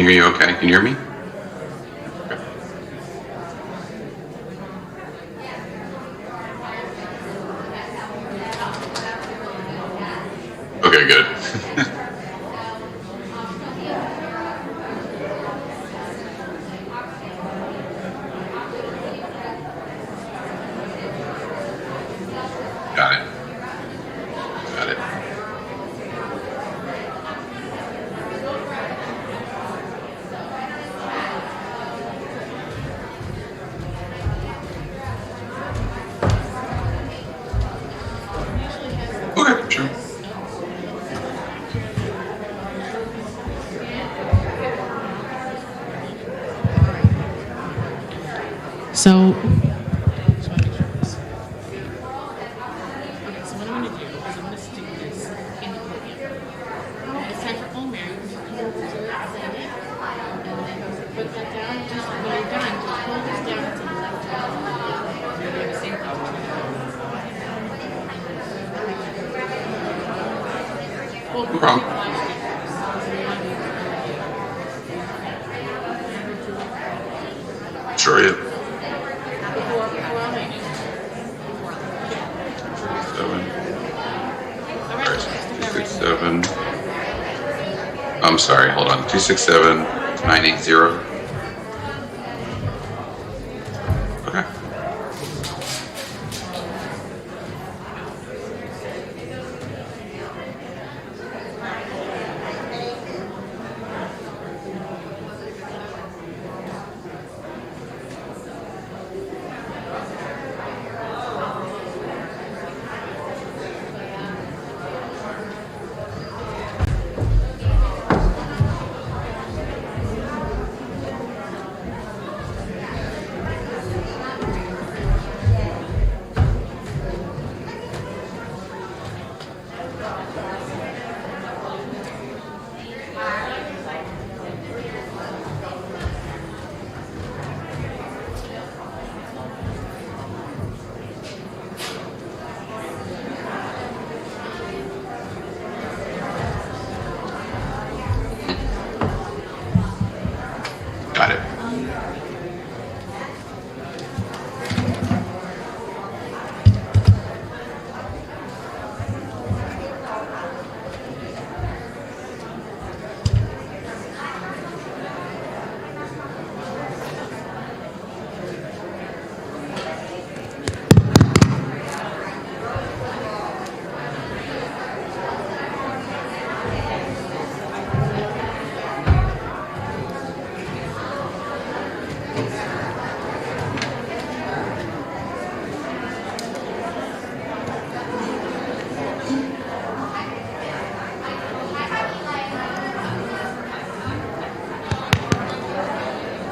hear you okay. Can you hear me? Okay, good. Got it. Got it. Okay, sure. So what I'm going to do is I'm going to stick this in the podium. It's time for Omer to come over to it, set it, and then put that down. Just when you're done, just hold this down to the left hand. You're doing the same thing. Well, No problem. Sure, yeah. Before I'm making. 7. All All right, right, so let's do that 267. I'm sorry, hold on. 267 980. Okay. Got it.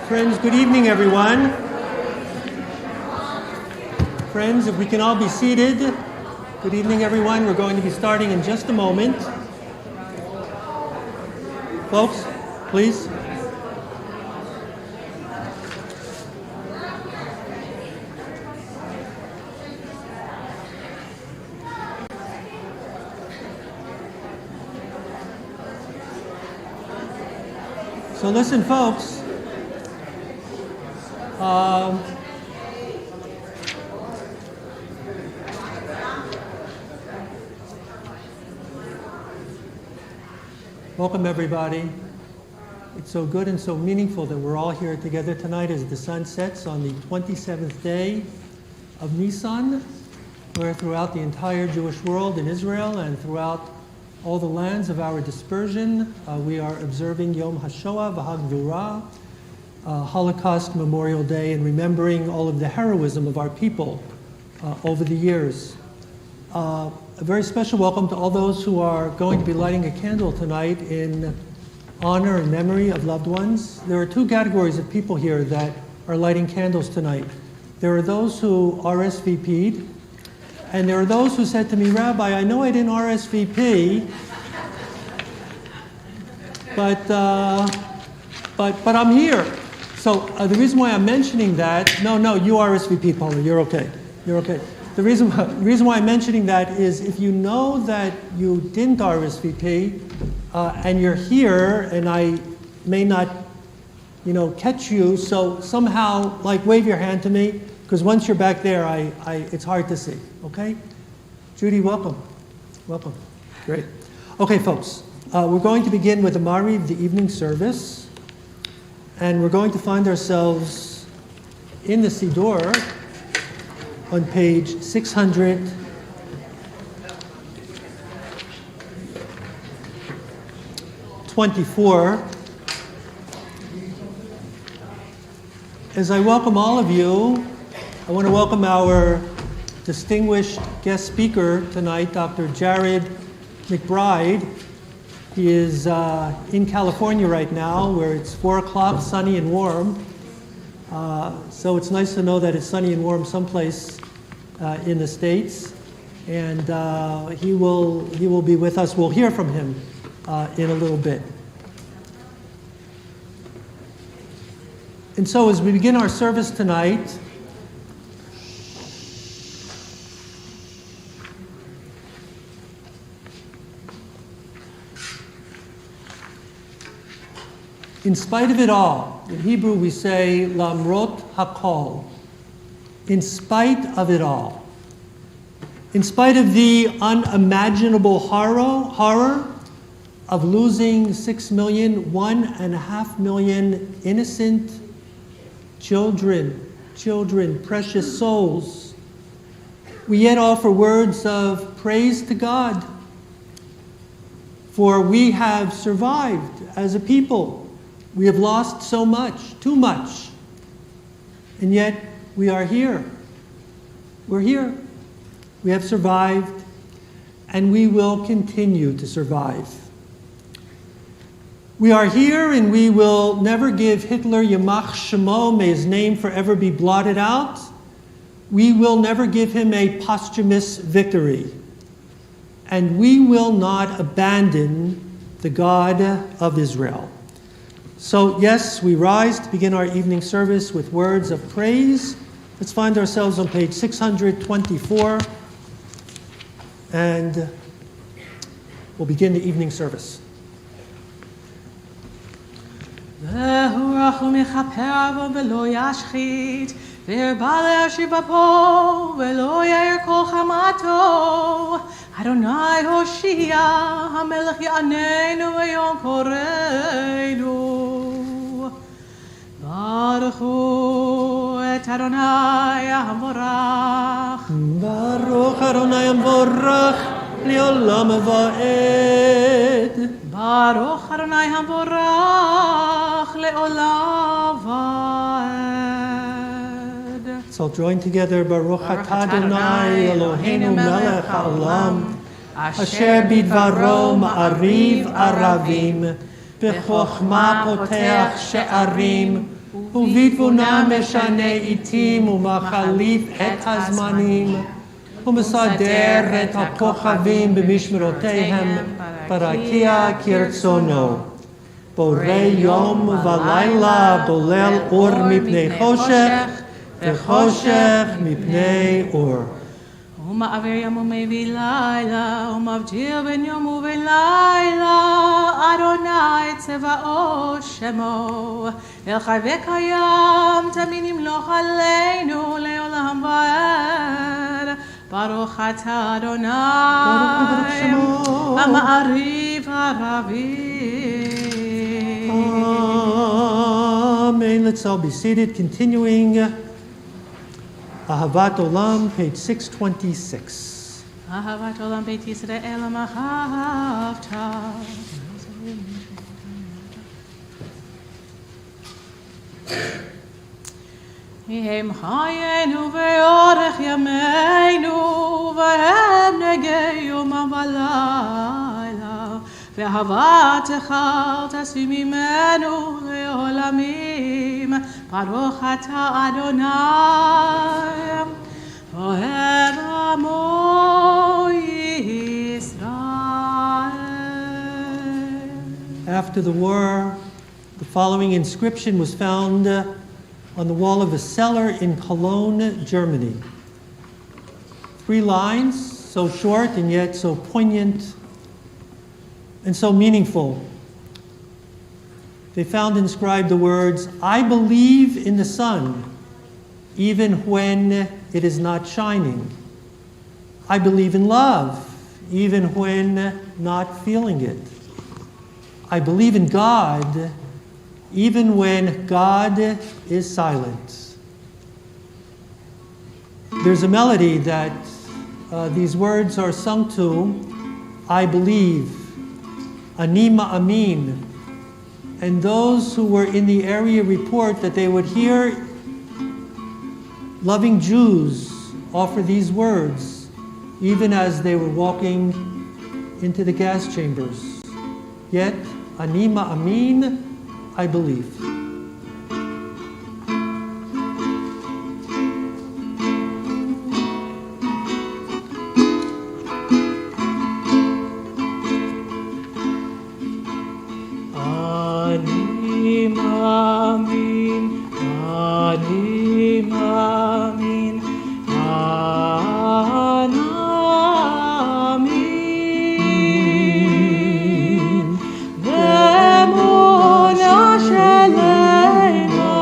Friends, good evening, everyone. Friends, if we can all be seated. Good evening, everyone. We're going to be starting in just a moment. Folks, please. So listen, folks. Welcome, everybody. It's so good and so meaningful that we're all here together tonight as the sun sets on the 27th day of Nisan, where throughout the entire Jewish world in Israel and throughout all the lands of our dispersion, we are observing Yom Hashoah Wed, Holocaust Memorial Day, and remembering all of the heroism of our people over the years. A very special welcome to all those who are going to be lighting a candle tonight in honor and memory of loved ones. There are two categories of people here that are lighting candles tonight. There are those who RSVP'd, and there are those who said to me, Rabbi, I know I didn't RSVP, but I'm here. So the reason why I'm mentioning that, no, you RSVP, Paula, you're okay. You're okay. The reason why I'm mentioning that is if you know that you didn't RSVP and you're here and I may not, catch you. So somehow, wave your hand to me, because once you're back there, it's hard to see. Okay? Judy, welcome. Welcome. Great. Okay, folks. We're going to begin with the Mariv, the evening service, and we're going to find ourselves in the Siddur on page 624. As I welcome all of you, I want to welcome our distinguished guest speaker tonight, Dr. McBride. He is in California right now, where it's 4 o'clock, sunny and warm. So it's nice to know that it's sunny and warm someplace in the States. And he will be with us. We'll hear from him in a little bit. And so as we begin our service tonight, in spite of it all, in Hebrew we say, Lamrot Hakol, in spite of it all, in spite of the unimaginable horror of losing 1.5 million innocent children, precious souls, we yet offer words of praise to God, for we have survived as a people. We have lost so much, too much, and yet we are here. We're here. We have survived, and we will continue to survive. We are here, and we will never give Hitler Yamach Shemo, may his name forever be blotted out. We will never give him a posthumous victory. And we will not abandon the God of Israel. So yes, we rise to begin our evening service with words of praise. Let's find ourselves on page 624, and we'll begin the evening service. והוא מכפר בו ולא ישחית, והרבה להשיב אפו ולא יאיר כל חמתו. אדוני הושיע, המלך יעננו ויום קוראנו. ברכו את אדוני המבורך. ברוך אדוני המבורך לעולם ועד. ברוך אדוני המבורך לעולם ועד. So join together, Baruch atah Adonai Eloheinu melech haolam, asher bidvaro ma'ariv aravim, b'chokhma poteach she'arim, ובתבונה משנה עיתים ומחליף את הזמנים, ומסדר את הכוכבים במשמרותיהם ברקיע כרצונו. בורא יום ולילה, בולל אור מפני חושך, וחושך מפני אור. הוא מעביר יום ומביא לילה, הוא מבדיל בין יום ובין לילה, אדוני צבאו שמו. אל חי וקיים, תמיד ימלוך עלינו לעולם ועד. ברוך אתה אדוני, המעריב הרבים. Amen. Let's all be seated. Continuing Ahavat Olam, page 626. אהבת עולם בית ישראל אהבת. הם חיינו ואורך ימינו, והם נגי יומם ולילה, ואהבתך תשים ממנו לעולמים. ברוך אתה אדוני, אוהב עמו ישראל. After the war, the following inscription was found on the wall of a cellar in Cologne, Germany. 3 lines, so short and yet so poignant and so meaningful. they found inscribed the words, "I believe in the sun, even when it is not shining. I believe in love, even when not feeling it. I believe in God, even when God is silent." There's a melody that these words are sung to, "I believe," "Ani ma'amin," and those who were in the area report that they would hear loving Jews offer these words even as they were walking into the gas chambers. Yet, "Ani ma'amin," I believe. Ani ma'amin, ani ma'amin, anamin. Ve'emuna shelena,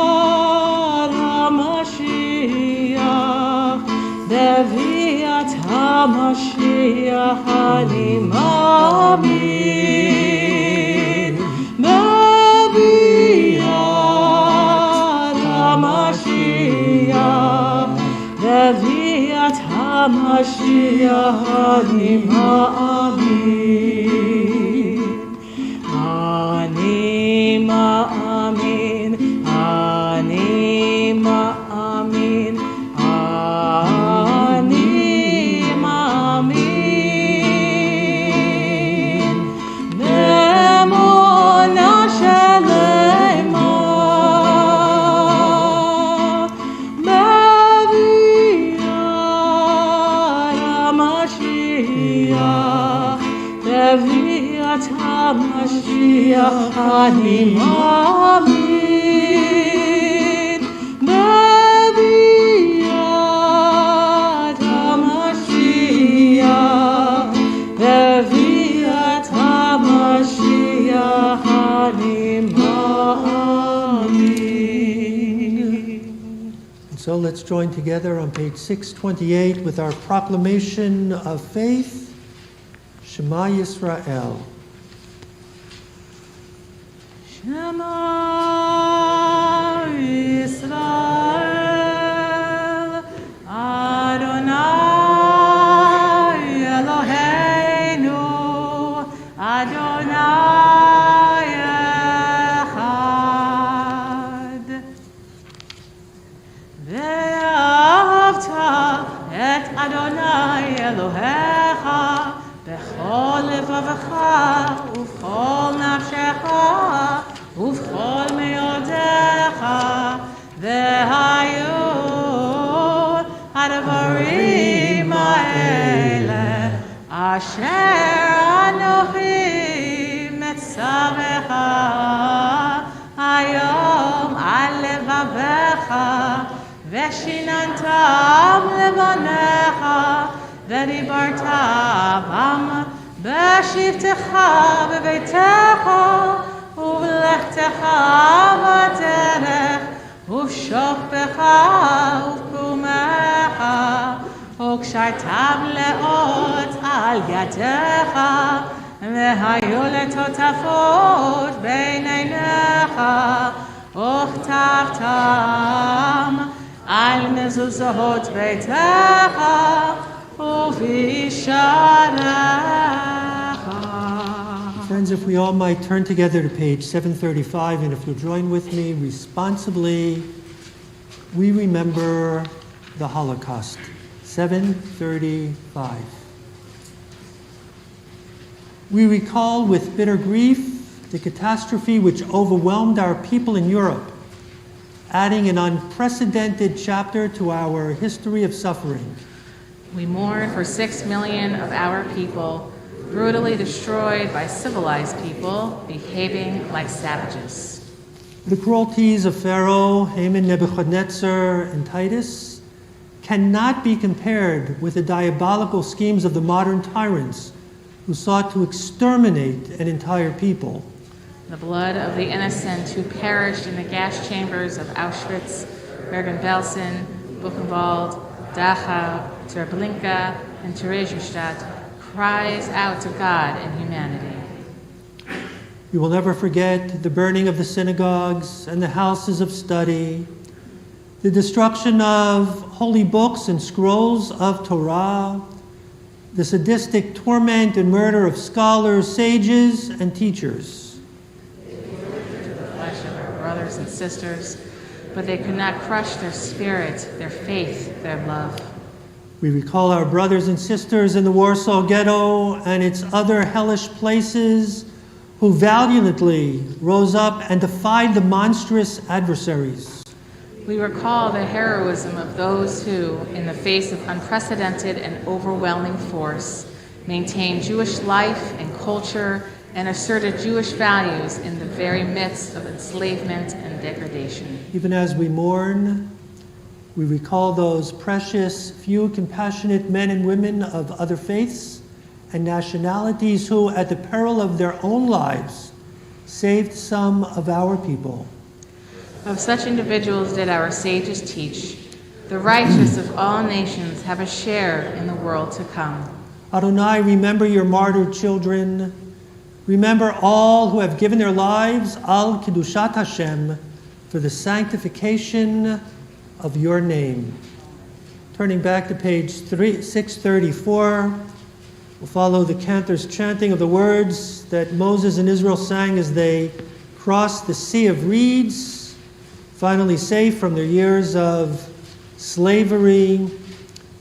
be'viat HaMashiach, be'viat HaMashiach, ani ma'amin. Be'viat HaMashiach, be'viat HaMashiach, ani ma'amin. Ani ma'amin, ani ma'amin, ani ma'amin. Be'emuna shelema, be'viat HaMashiach, be'viat HaMashiach, ani ma'amin. Be'viat HaMashiach, be'viat HaMashiach, ani ma'amin. And so let's join together on page 628 with our proclamation of faith, Shema Yisrael. Shema Yisrael, Adonai Eloheinu, Adonai Echad. Ve'ahavta et Adonai Elohecha b'chol levavecha u'v'chol nafshecha u'v'chol me'odecha ve'hayu hadvarim ha'ele asher anochi metzavecha hayom al levavecha ve'shinantam levanecha ve'dibarta bam b'shivtecha b'beitecha u'v'lechtecha b'derech u'v'shokbecha u'v'kumecha u'kshartam le'ot al yadecha ve'hayu letotafot bein einecha u'chtavtam al mezuzot beitecha u'v'isharecha. Friends, if we all might turn together to page 735, and if you'll join with me responsibly, we remember the Holocaust. 735. We recall with bitter grief the catastrophe which overwhelmed our people in Europe, adding an unprecedented chapter to our history of suffering. We mourn for 6 million of our people brutally destroyed by civilized people behaving like savages. The cruelties of Pharaoh, Haman, Nebuchadnezzar, and Titus cannot be compared with the diabolical schemes of the modern tyrants who sought to exterminate an entire people. The blood of the innocent who perished in the gas chambers of Auschwitz, Bergen-Belsen, Buchenwald, Dachau, Treblinka, and Theresienstadt cries out to God and humanity. We will never forget the burning of the synagogues and the houses of study, the destruction of holy books and scrolls of Torah, the sadistic torment and murder of scholars, sages, and teachers. The flesh of our brothers and sisters, but they could not crush their spirit, their faith, their love. We recall our brothers and sisters in the Warsaw Ghetto and its other hellish places who valiantly rose up and defied the monstrous adversaries. We recall the heroism of those who, in the face of unprecedented and overwhelming force, maintained Jewish life and culture and asserted Jewish values in the very midst of enslavement and degradation. Even as we mourn, we recall those precious, few compassionate men and women of other faiths and nationalities who, at the peril of their own lives, saved some of our people. Of such individuals did our sages teach, the righteous of all nations have a share in the world to come. Adonai, remember your martyred children. Remember all who have given their lives al Kedushat Hashem for the sanctification of your name. Turning back to page 634, we'll follow the cantor's chanting of the words that Moses and Israel sang as they crossed the Sea of Reeds, finally safe from their years of slavery,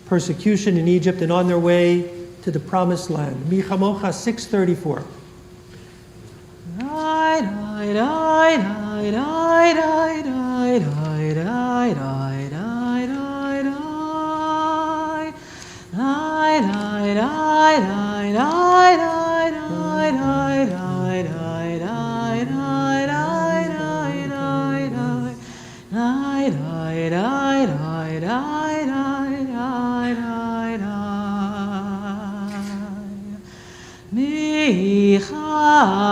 persecution in Egypt, and on their way to the Promised Land. Mi Chamocha 634.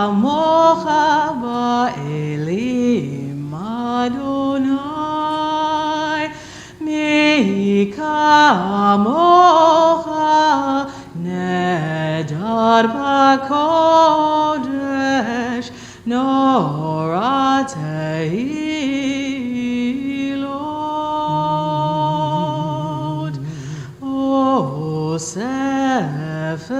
Mocha ba'elim Adonai, mi kamocha nedar ba'kodesh noratei Lord, O Sefer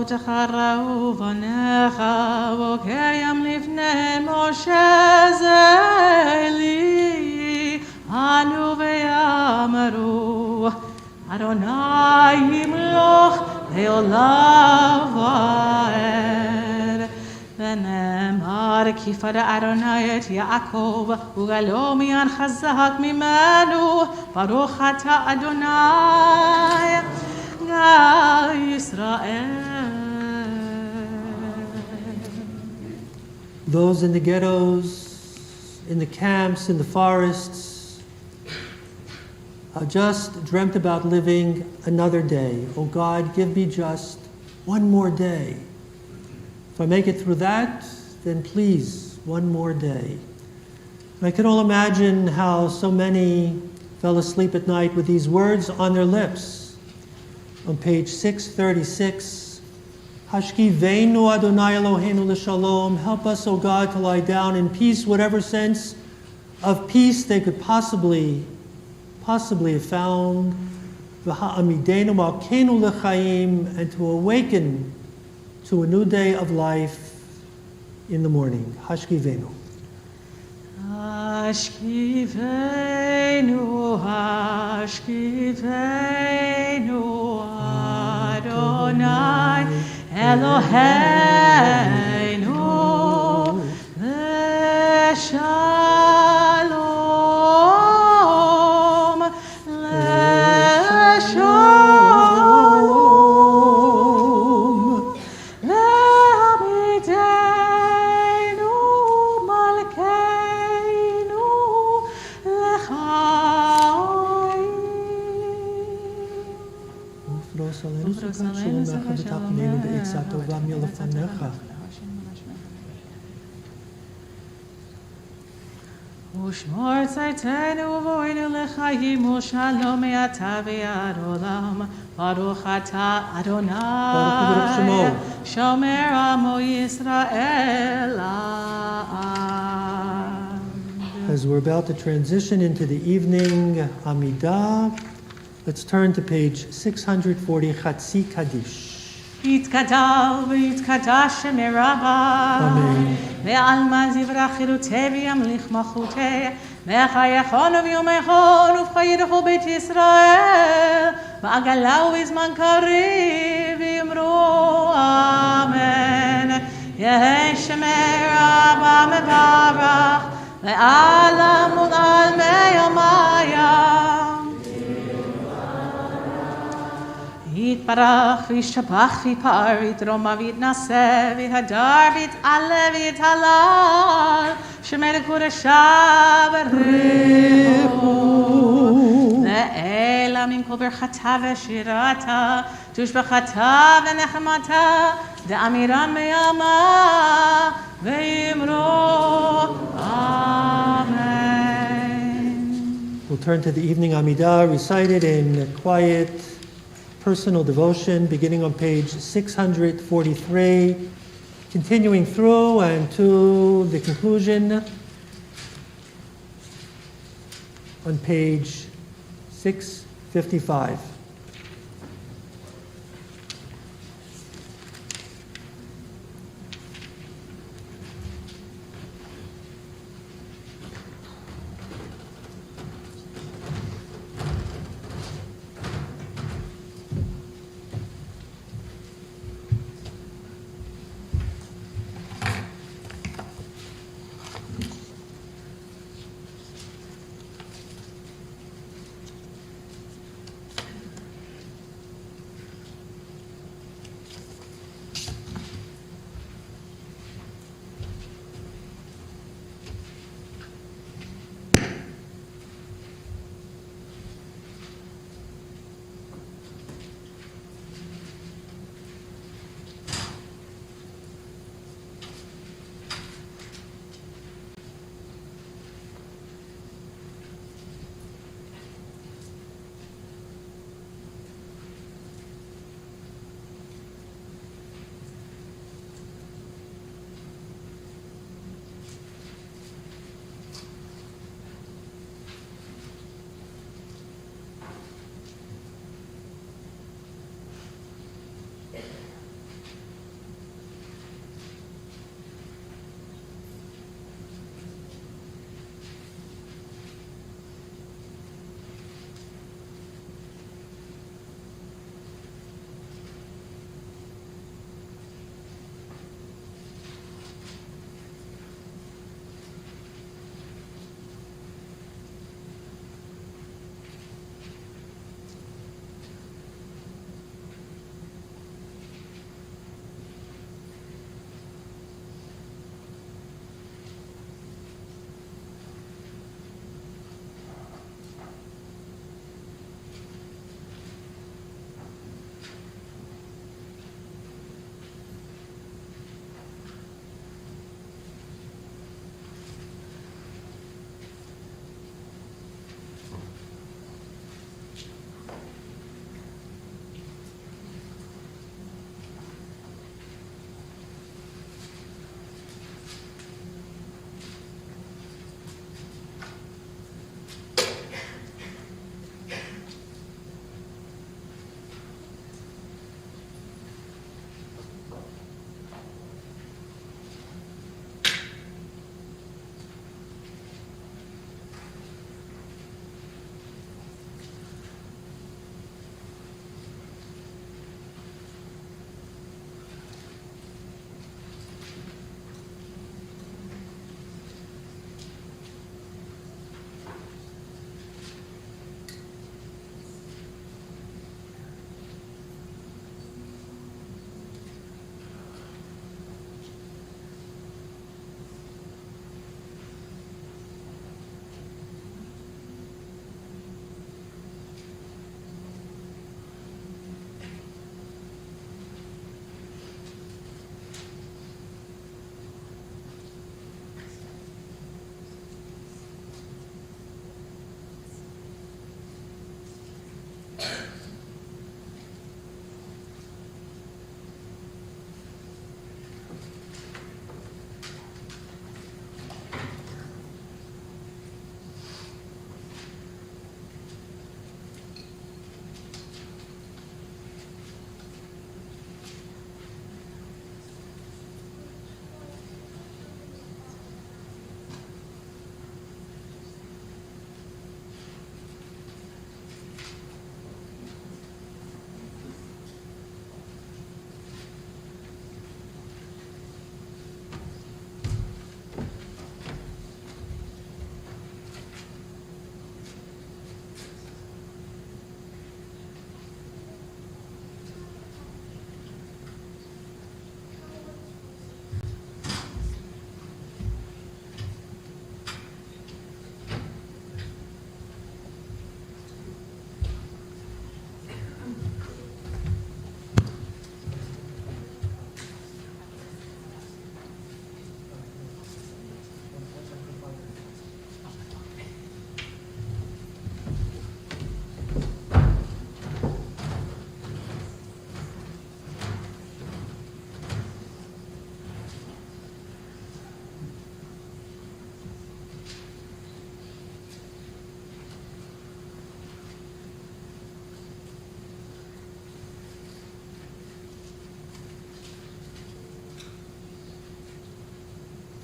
תחרהו בניך וקיים לפני משה זלי אנו ויאמרו אדוני ימלוך לעולם ועד ונאמר כי פדה אדוני את יעקב וגלו מיד חזק ממנו ברוך אתה אדוני Israel. Those in the ghettos, in the camps, in the forests, just dreamt about living another day. Oh God, give me just one more day. If I make it through that, then please, one more day. I can all imagine how so many fell asleep at night with these words on their lips. On page 636, Hashkivenu Adonai Eloheinu l'shalom, help us, O God, to lie down in peace, whatever sense of peace they could possibly have found, V'ha'amidenu malkeinu l'chaim, and to awaken to a new day of life in the morning. Hashkivenu. Hashkivenu, Hashkivenu, Adonai Eloheinu, Leshalom, Leshalom, Le'amidenu ופרוס עלינו סוכת שלומך ותפננו בעצה טובה מלפניך. ושמור צאתנו ובואנו לחיים ושלום מעתה ועד עולם. ברוך אתה אדוני, ברוך שמו. שומר עמו ישראל לעד. As we're about to transition into the evening Amidah, let's turn to page 640, Chatzi Kaddish. יתגדל ויתקדש שמרבה, אמן. ועלמא זברה חירותי וימליך מלכותי, וחייכון וביומכון ובחייכו בית ישראל, בעגלה ובזמן קריב ויאמרו אמן. יהי שמר רבה מברך, לעלם ולעלמי ימיה. יתברך וישתבח ויפאר ויתרומם ויתנשא ויהדר ויתעלה ויתהלל שמי לקודשה בריחו לאלה מן כל ברכתה ושירתה תושבחתה ונחמתה דאמירם בימה ויאמרו אמן. We'll turn to the evening Amidah, recited in quiet, personal devotion, beginning on page 643, continuing through and to the conclusion on page 655.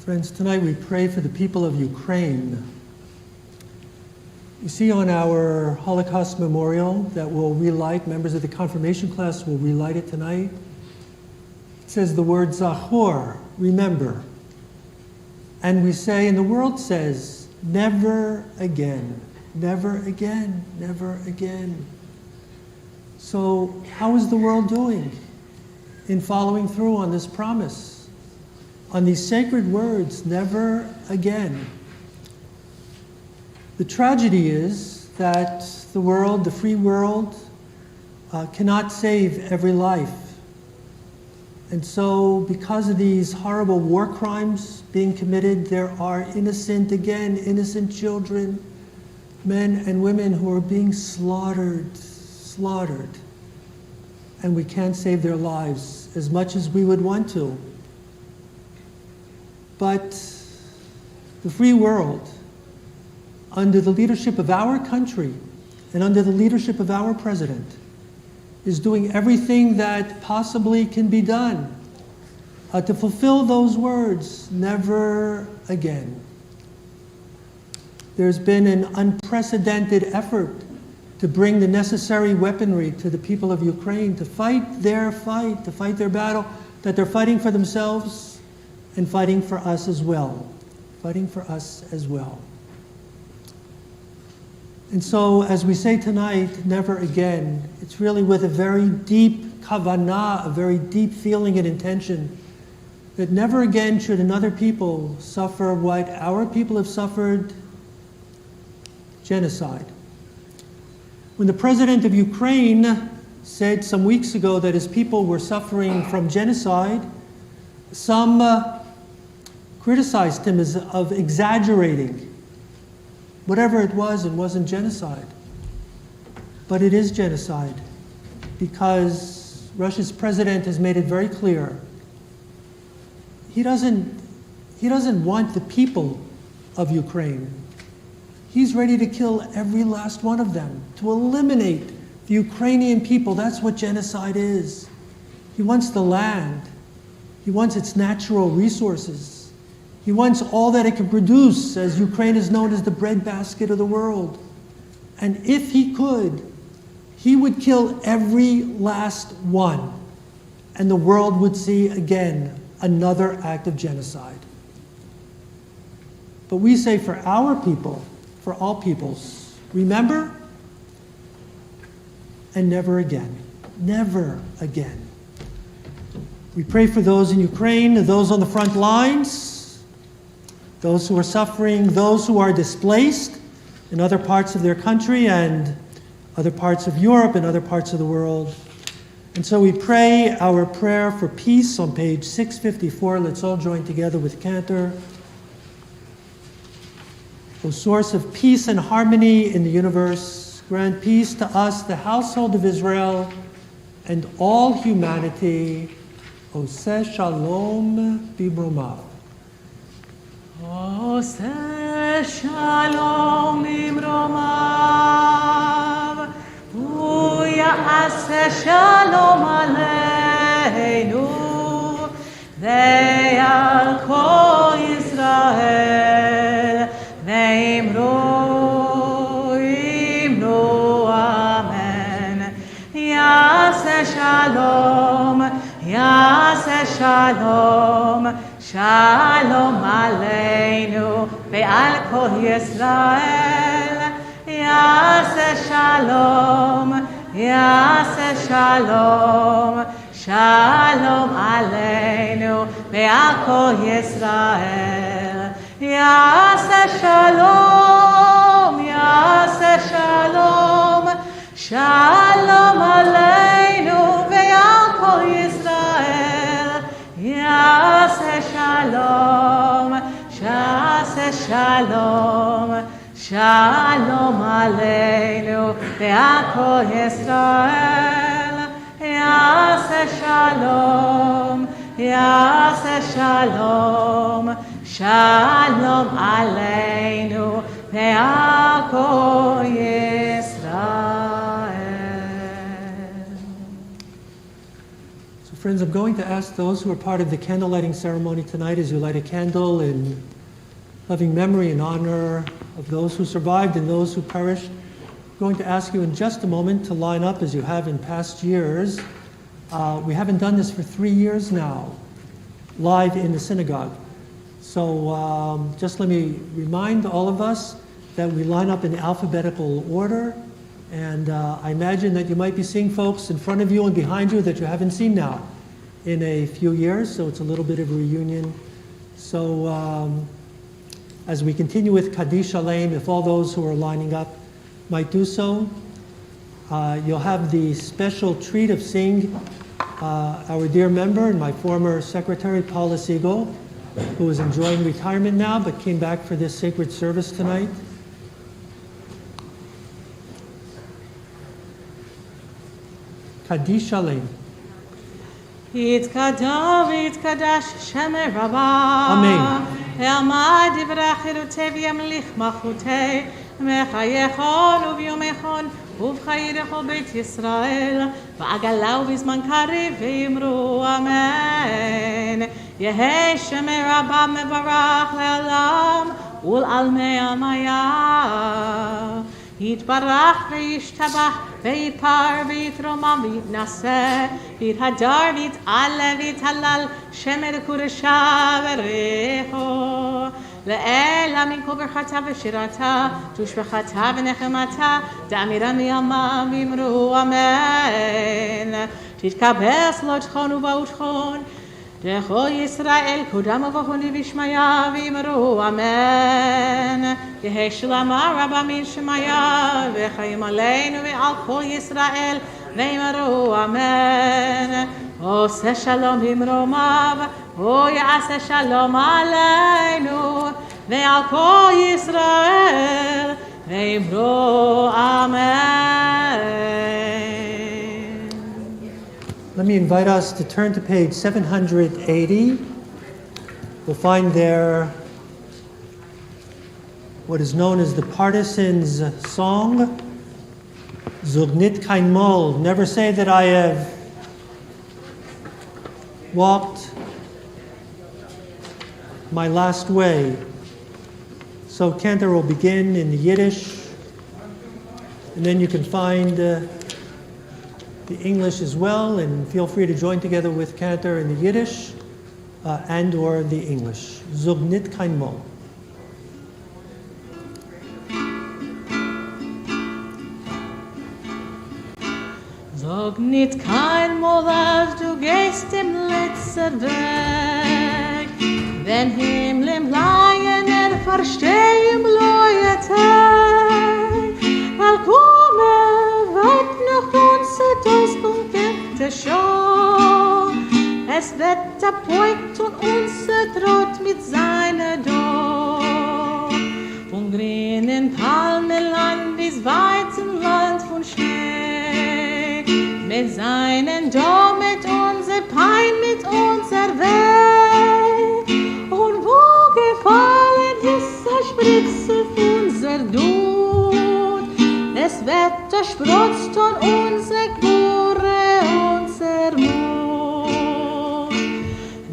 Friends, tonight we pray for the people of Ukraine. You see on our Holocaust memorial that we'll relight, members of the confirmation class will relight it tonight. It says the word Zachor, remember. And we say, and the world says, never again, never again, never again. So how is the world doing in following through on this promise? On these sacred words, never again. The tragedy is that the world, the free world, cannot save every life. And so because of these horrible war crimes being committed, there are innocent children, men and women who are being slaughtered. And we can't save their lives as much as we would want to. But the free world, under the leadership of our country and under the leadership of our president, is doing everything that possibly can be done to fulfill those words, never again. There's been an unprecedented effort to bring the necessary weaponry to the people of Ukraine to fight their fight, to fight their battle that they're fighting for themselves and fighting for us as well. Fighting for us as well. And so, as we say tonight, never again, it's really with a very deep kavanah, a very deep feeling and intention, that never again should another people suffer what our people have suffered, genocide. When the president of Ukraine said some weeks ago that his people were suffering from genocide, some criticized him as of exaggerating. Whatever it wasn't genocide. But it is genocide because Russia's president has made it very clear he doesn't want the people of Ukraine. He's ready to kill every last one of them, to eliminate the Ukrainian people. That's what genocide is. He wants the land. He wants its natural resources. He wants all that it can produce, as Ukraine is known as the breadbasket of the world. And if he could, he would kill every last one. And the world would see again another act of genocide. But we say for our people, for all peoples, remember and never again. Never again. We pray for those in Ukraine, those on the front lines, those who are suffering, those who are displaced in other parts of their country and other parts of Europe and other parts of the world. And so we pray our prayer for peace on page 654. Let's all join together with Cantor. O source of peace and harmony in the universe, Grant peace to us, the household of Israel, and all humanity. Oseh Shalom Bibromav. Oseh Shalom Bibromav. Uyaseh Shalom Aleinu. Ve'al Kol Yisrael. Ve'imru Amen. Yaseh Shalom. Yaseh Shalom, Shalom Aleinu, ve'al kol Yisrael. Yaseh Shalom, Yaseh Shalom, Shalom Aleinu, ve'al kol Yisrael. Yaseh Shalom, Yaseh Shalom, Shalom Aleinu, ve'al kol Yisrael. Yaseh Shalom, Yaseh Shalom, Shalom Aleinu, ve'al kol Yisrael. Yaseh Shalom, Yaseh Shalom, Shalom Aleinu, ve'al kol Yisrael. Friends, I'm going to ask those who are part of the candle lighting ceremony tonight, as you light a candle in loving memory and honor of those who survived and those who perished. I'm going to ask you in just a moment to line up as you have in past years. We haven't done this for 3 years now, live in the synagogue. So just let me remind all of us that we line up in alphabetical order. And I imagine that you might be seeing folks in front of you and behind you that you haven't seen now in a few years, so it's a little bit of a reunion. So as we continue with Kaddish Shalem, if all those who are lining up might do so, you'll have the special treat of seeing our dear member and my former secretary, Paula Siegel, who is enjoying retirement now but came back for this sacred service tonight. Kaddish Shalem. יתקדש ויתקדש שם רבה. אמן. ועמד דברי חירותי וימליך מלכותי. מחייכון וביומכון ובחיי לכל בית ישראל. ועגלה ובזמן קריב ואמרו אמן. יהי שם רבה מברך לעולם ולעלמי עמיה. יתברך וישתבח ויפר ויתרומם ויתנשא ויתהדר ויתעלה ויתהלל שם קודשה בריחו לאלה מכל ברכתה ושירתה תושבחתה ונחמתה דאמירה מימיו ואמרו אמן תתקבץ לא תכון ובאו תכון לכל ישראל קודם ובכוני בשמיה ואמרו אמן יהי שלמה רבה מן שמיה וחיים עלינו ועל כל ישראל ואמרו אמן עושה שלום במרומיו הוא יעשה שלום עלינו ועל כל ישראל ואמרו אמן. Let me invite us to turn to page 780. We'll find there what is known as the Partisans' Song, Zugnit Kein Mol. Never say that I have walked my last way. So cantor will begin in the Yiddish, and then you can find the English as well, and feel free to join together with cantor in the Yiddish and or the English. Zog nit kein Mol. Sag nicht kein Mal, als du gehst im letzten Weg. Wenn Himmel im Laien versteh im Leute. Weil komme, weit noch uns das Punkte schon. Es wird der Point und uns droht mit seiner Dor. Von grünen Palmenland bis Weizenland seinen Dom mit unser Pein, mit unser Weh. Und wo gefallen ist, spritzt unser Blut. Das Wetter sprotzt und unser Gure, unser Mut.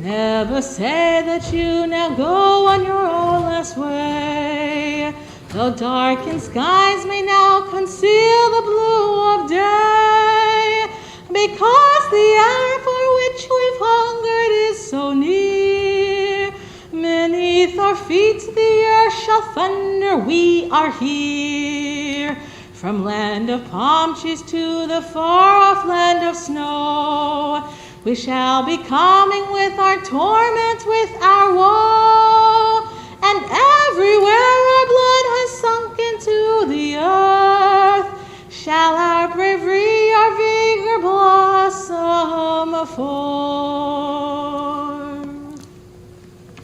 Never say that you now go on your own last way. Though darkened skies may now conceal the blue of day, because the hour for which we've hungered is so near. Beneath our feet the earth shall thunder, we are here. From land of palm trees to the far-off land of snow, we shall be coming with our torment, with our woe. And everywhere our blood has sunk into the earth, shall our bravery, our vigor blossom forth.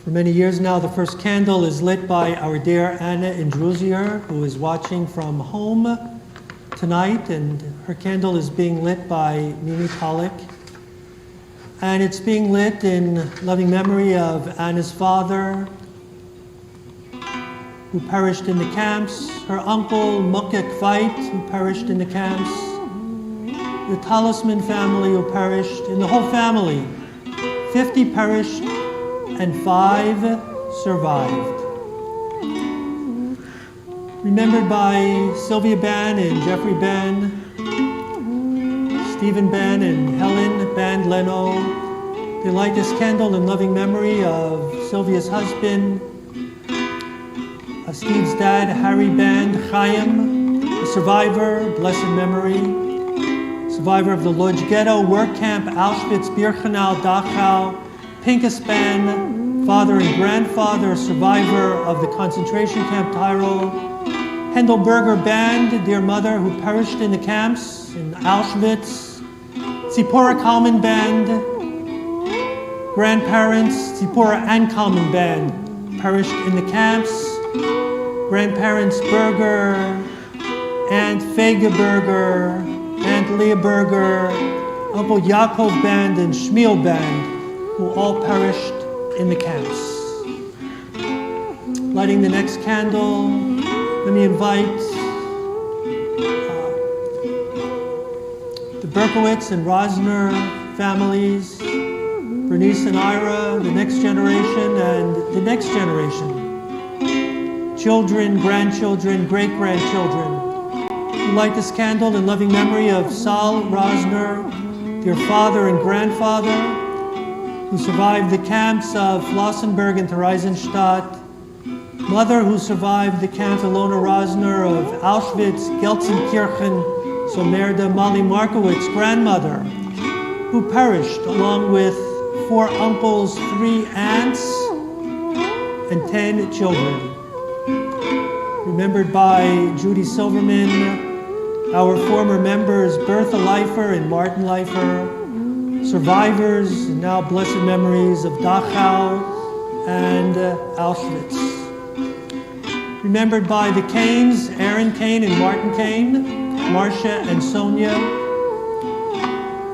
For many years now, the first candle is lit by our dear Anna in Drusier, who is watching from home tonight, and her candle is being lit by Mimi Pollock. And it's being lit in loving memory of Anna's father, who perished in the camps, her uncle Mukek Veit, who perished in the camps, the Talisman family who perished, and the whole family. 50 perished and 5 survived. Remembered by Sylvia Ban and Jeffrey Ban, Stephen Ban and Helen Ban Leno. They light this candle in loving memory of Sylvia's husband, Steve's dad, Harry Band Chaim, a survivor, blessed memory, survivor of the Lodz Ghetto, work camp, Auschwitz, Birkenau, Dachau, Pinkas Band, father and grandfather, survivor of the concentration camp Tyrol, Hendelberger Band, dear mother who perished in the camps in Auschwitz, Tzipora Kalman Band, grandparents, Tzipora and Kalman Band, perished in the camps, grandparents Berger, Aunt Fege Berger, Aunt Leah Berger, Uncle Yaakov Band and Shmuel Band, who all perished in the camps. Lighting the next candle, let me invite the Berkowitz and Rosner families, Bernice and Ira, the next generation, and the next generation. Children, grandchildren, great-grandchildren, who light this candle in loving memory of Saul Rosner, dear father and grandfather, who survived the camps of Flossenburg and Theresienstadt, mother who survived the camp Ilona Rosner of Auschwitz, Gelsenkirchen, Sommerda, Molly Markowitz, grandmother, who perished along with 4 uncles, 3 aunts, and 10 children. Remembered by Judy Silverman, our former members Bertha Leifer and Martin Leifer, survivors and now blessed memories of Dachau and Auschwitz. Remembered by the Canes, Aaron Kane and Martin Kane, Marcia and Sonia.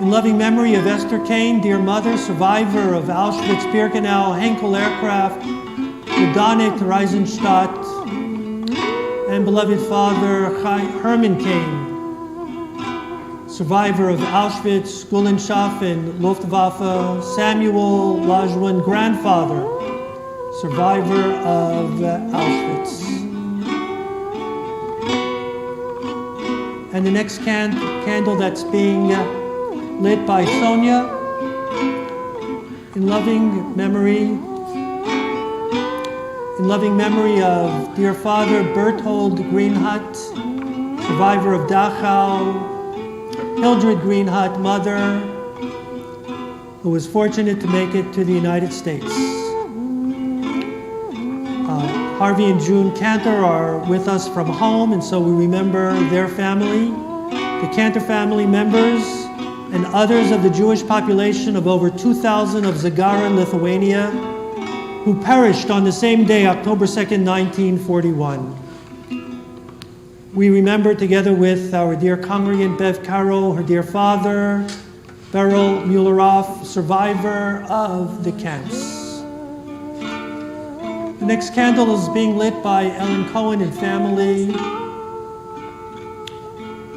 In loving memory of Esther Kane, dear mother, survivor of Auschwitz-Birkenau, Henkel Aircraft, Medanik, Theresienstadt, and beloved father Herman Kane, survivor of Auschwitz, Gulenschaft, and Luftwaffe, Samuel Lajwan, grandfather, survivor of Auschwitz. And the next candle that's being lit by Sonia, in loving memory of dear father Berthold Greenhut, survivor of Dachau, Hildred Greenhut, mother, who was fortunate to make it to the United States. Harvey and June Cantor are with us from home, and so we remember their family, the Cantor family members, and others of the Jewish population of over 2,000 of Zagara, Lithuania, who perished on the same day, October 2nd, 1941. We remember together with our dear congregant Bev Caro, her dear father, Beryl Muelleroff, survivor of the camps. The next candle is being lit by Ellen Cohen and family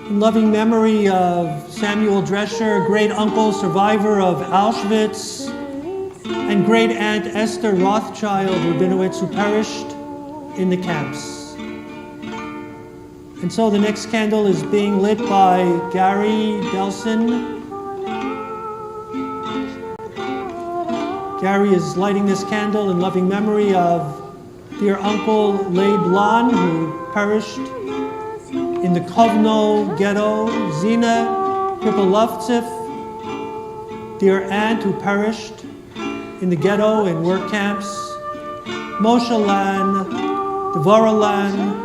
in loving memory of Samuel Drescher, great uncle, survivor of Auschwitz, and great aunt Esther Rothschild Rabinowitz, who perished in the camps. And so the next candle is being lit by Gary Delson. Gary is lighting this candle in loving memory of dear uncle Leib Lan, who perished in the Kovno ghetto, Zina Kripolovtsev, dear aunt who perished in the ghetto and work camps, Moshe Lan, Devorah Lan,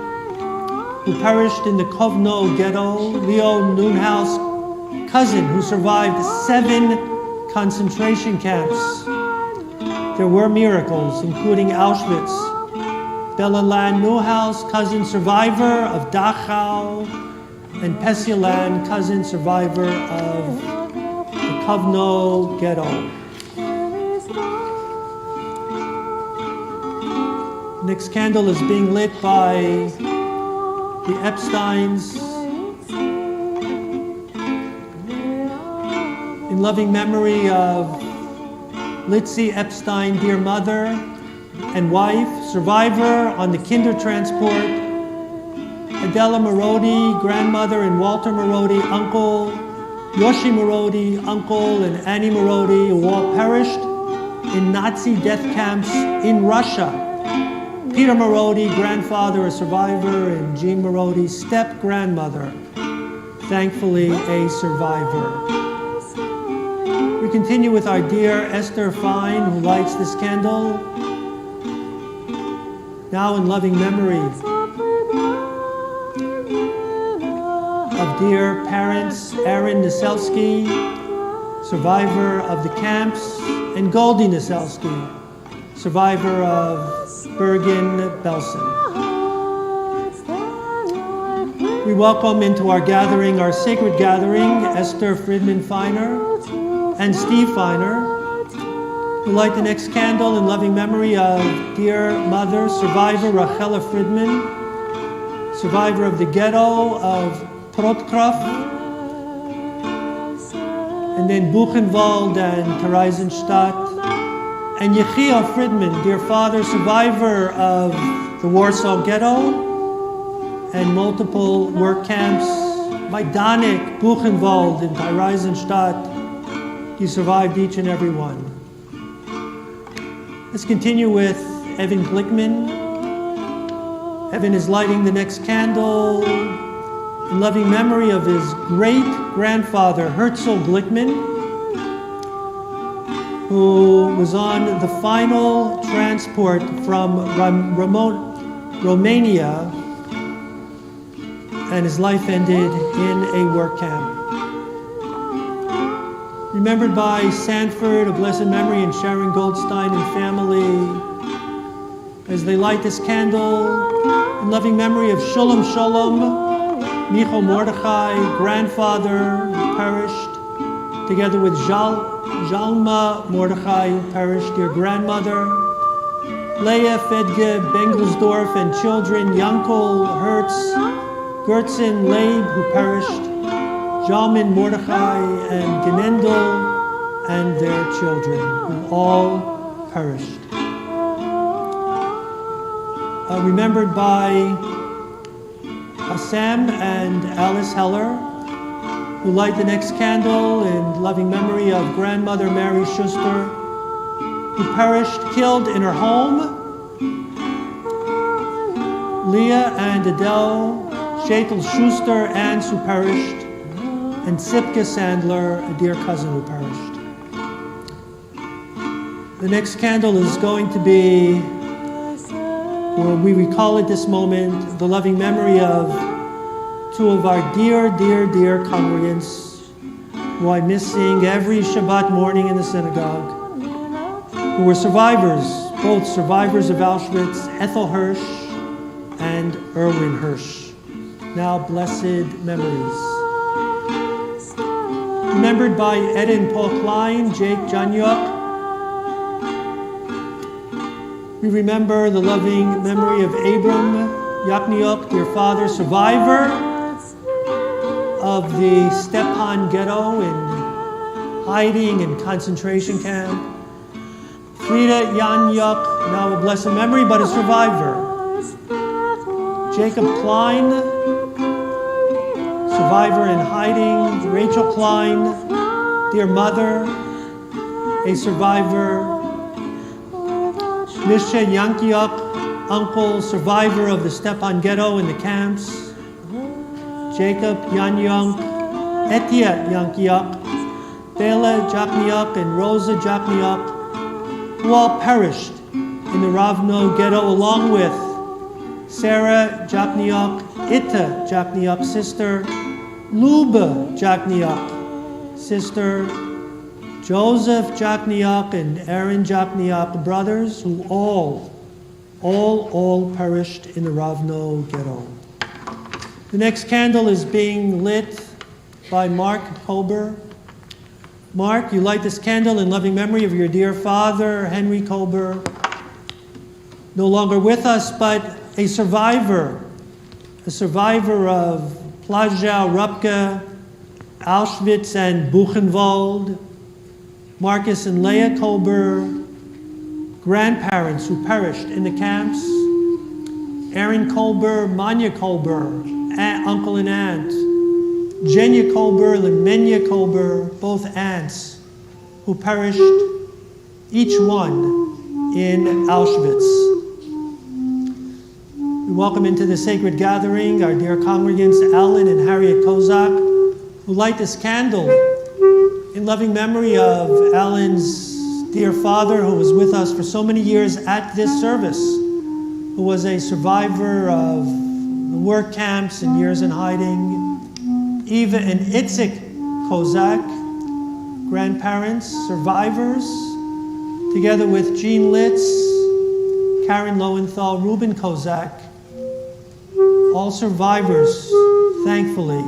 who perished in the Kovno ghetto, Leo Nunhaus' cousin who survived 7 concentration camps. There were miracles, including Auschwitz. Bella Lan Neuhaus, cousin survivor of Dachau, and Pessia Lan, cousin survivor of the Kovno ghetto. Next candle is being lit by the Epsteins in loving memory of Litzy Epstein, dear mother and wife, survivor on the Kinder transport, Adela Marodi, grandmother, and Walter Marodi, uncle, Yoshi Marodi, uncle, and Annie Marodi, who all perished in Nazi death camps in Russia. Peter Marodi, grandfather, a survivor, and Jean Marodi, step-grandmother, thankfully a survivor. We continue with our dear Esther Fine, who lights this candle, now in loving memory of dear parents Aaron Naselsky, survivor of the camps, and Goldie Naselsky, survivor of Bergen-Belsen. We welcome into our gathering, our sacred gathering, Esther Friedman Feiner and Steve Feiner, who light the next candle in loving memory of dear mother, survivor Rachela Friedman, survivor of the ghetto of Trotkrov, and then Buchenwald and Theresienstadt, and Yechia Friedman, dear father, survivor of the Warsaw Ghetto and multiple work camps, Majdanek, Buchenwald, and Theresienstadt. He survived each and every one. Let's continue with Evan Glickman. Evan is lighting the next candle in loving memory of his great-grandfather, Herzl Glickman, who was on the final transport from Romania, and his life ended in a work camp. Remembered by Sanford, of blessed memory, and Sharon Goldstein and family, as they light this candle in loving memory of Sholem Sholem, Micho Mordechai, grandfather, who perished, together with Zalma Mordechai, who perished, dear grandmother, Leah Fedge Bengelsdorf, and children, Yankel Hertz, Gertzen Leib, who perished, Jalman Mordechai, and Genendel, and their children, who all perished. Remembered by Sam and Alice Heller, who light the next candle in loving memory of grandmother Mary Schuster, who perished, killed in her home, Leah and Adele Shetel Schuster, aunts who perished, and Sipke Sandler, a dear cousin who perished. The next candle is going to be, or we recall at this moment, the loving memory of 2 of our dear, dear, dear congregants, who I miss seeing every Shabbat morning in the synagogue, who were survivors, both survivors of Auschwitz, Ethel Hirsch and Erwin Hirsch. now blessed memories. Remembered by Ed and Paul Klein, Jake Janyuk. We remember the loving memory of Abram Yakniuk, dear father, survivor of the Stepan ghetto in hiding in concentration camp. Frida Yanyuk, now a blessed memory, but a survivor. Jacob Klein, survivor in hiding. Rachel Klein, dear mother, a survivor. Misha Yankiuk, uncle, survivor of the Stepan ghetto in the camps. Jacob Yanyuk, Etia Yankiuk, Bela Jakniuk, and Rosa Jakniuk, who all perished in the Ravno ghetto along with Sarah Jakniuk, Ita Jakniuk, sister, Luba Jakniuk, sister, Joseph Jakniuk and Aaron Jakniuk, brothers, who all perished in the Ravno ghetto. The next candle is being lit by Mark Kober. Mark, you light this candle in loving memory of your dear father, Henry Kober, no longer with us, but a survivor of Plaszow, Rupka, Auschwitz, and Buchenwald. Marcus and Leah Kober, grandparents who perished in the camps. Aaron Kober, Manya Kober, uncle and aunt. Jenya Kober, Lemenya Kober, both aunts, who perished, each one, in Auschwitz. We welcome into the sacred gathering our dear congregants, Alan and Harriet Kozak, who light this candle in loving memory of Alan's dear father, who was with us for so many years at this service, who was a survivor of the work camps and years in hiding. Eva and Itzik Kozak, grandparents, survivors, together with Jean Litz, Karen Lowenthal, Reuben Kozak, all survivors, thankfully,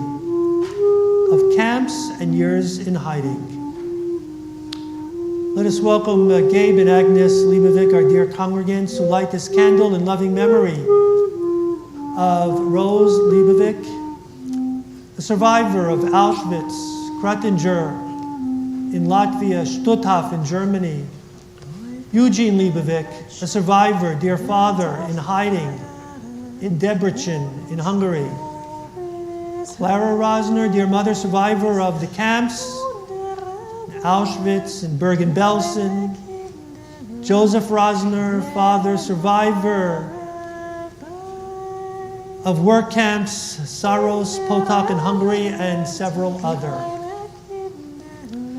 of camps and years in hiding. Let us welcome Gabe and Agnes Leibovic, our dear congregants, who light this candle in loving memory of Rose Leibovic, a survivor of Auschwitz, Kratinger in Latvia, Stutthof in Germany. Eugene Leibovic, a survivor, dear father, in hiding in Debrecen in Hungary. Clara Rosner, dear mother, survivor of the camps, Auschwitz and Bergen-Belsen. Joseph Rosner, father, survivor of work camps, Saros, Potok in Hungary, and several other.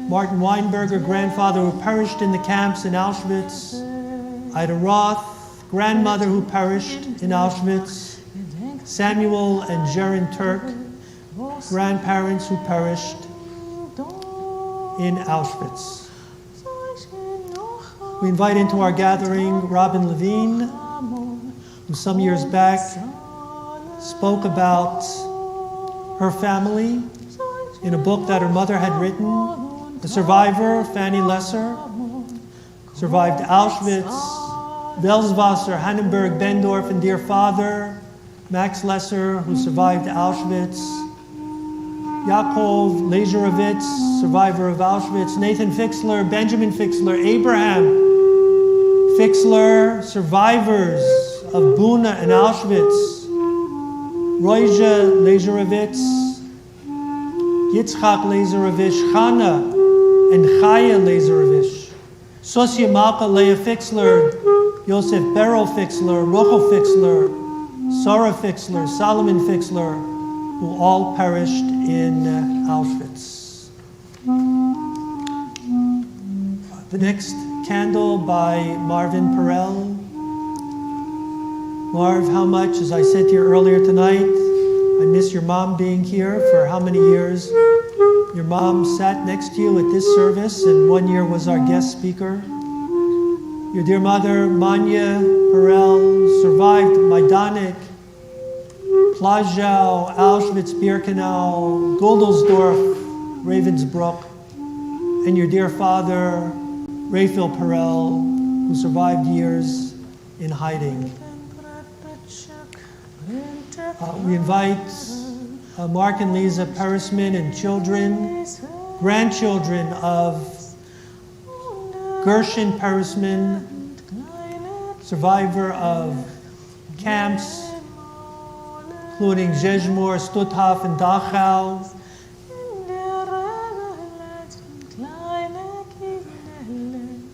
Martin Weinberger, grandfather who perished in the camps in Auschwitz. Ida Roth, grandmother who perished in Auschwitz. Samuel and Jaren Turk, grandparents who perished in Auschwitz. We invite into our gathering Robin Levine, who some years back spoke about her family in a book that her mother had written. A survivor, Fanny Lesser, survived Auschwitz, Welswasser, Hannenberg, Bendorf, and dear father, Max Lesser, who survived Auschwitz. Yaakov Lezerovitz, survivor of Auschwitz. Nathan Fixler, Benjamin Fixler, Abraham Fixler, survivors of Buna and Auschwitz. Roja Lezerovitz, Yitzchak Lezerovich, Chana and Chaya Lezerovich. Sosia Malka, Leah Fixler, Yosef Beryl Fixler, Rochel Fixler, Sarah Fixler, Solomon Fixler, who all perished in Auschwitz. The next candle by Marvin Perel. Marv, how much, as I said to you earlier tonight, I miss your mom being here. For how many years your mom sat next to you at this service, and 1 year was our guest speaker. Your dear mother, Manya Perel, survived Majdanek, Plaszow, Auschwitz, Birkenau, Guldelsdorf, Ravensbrück, and your dear father, Raphael Perel, who survived years in hiding. We invite Mark and Lisa Perisman and children, grandchildren of Gershon Perisman, survivor of camps, including Zezmor, Stutthof, and Dachau.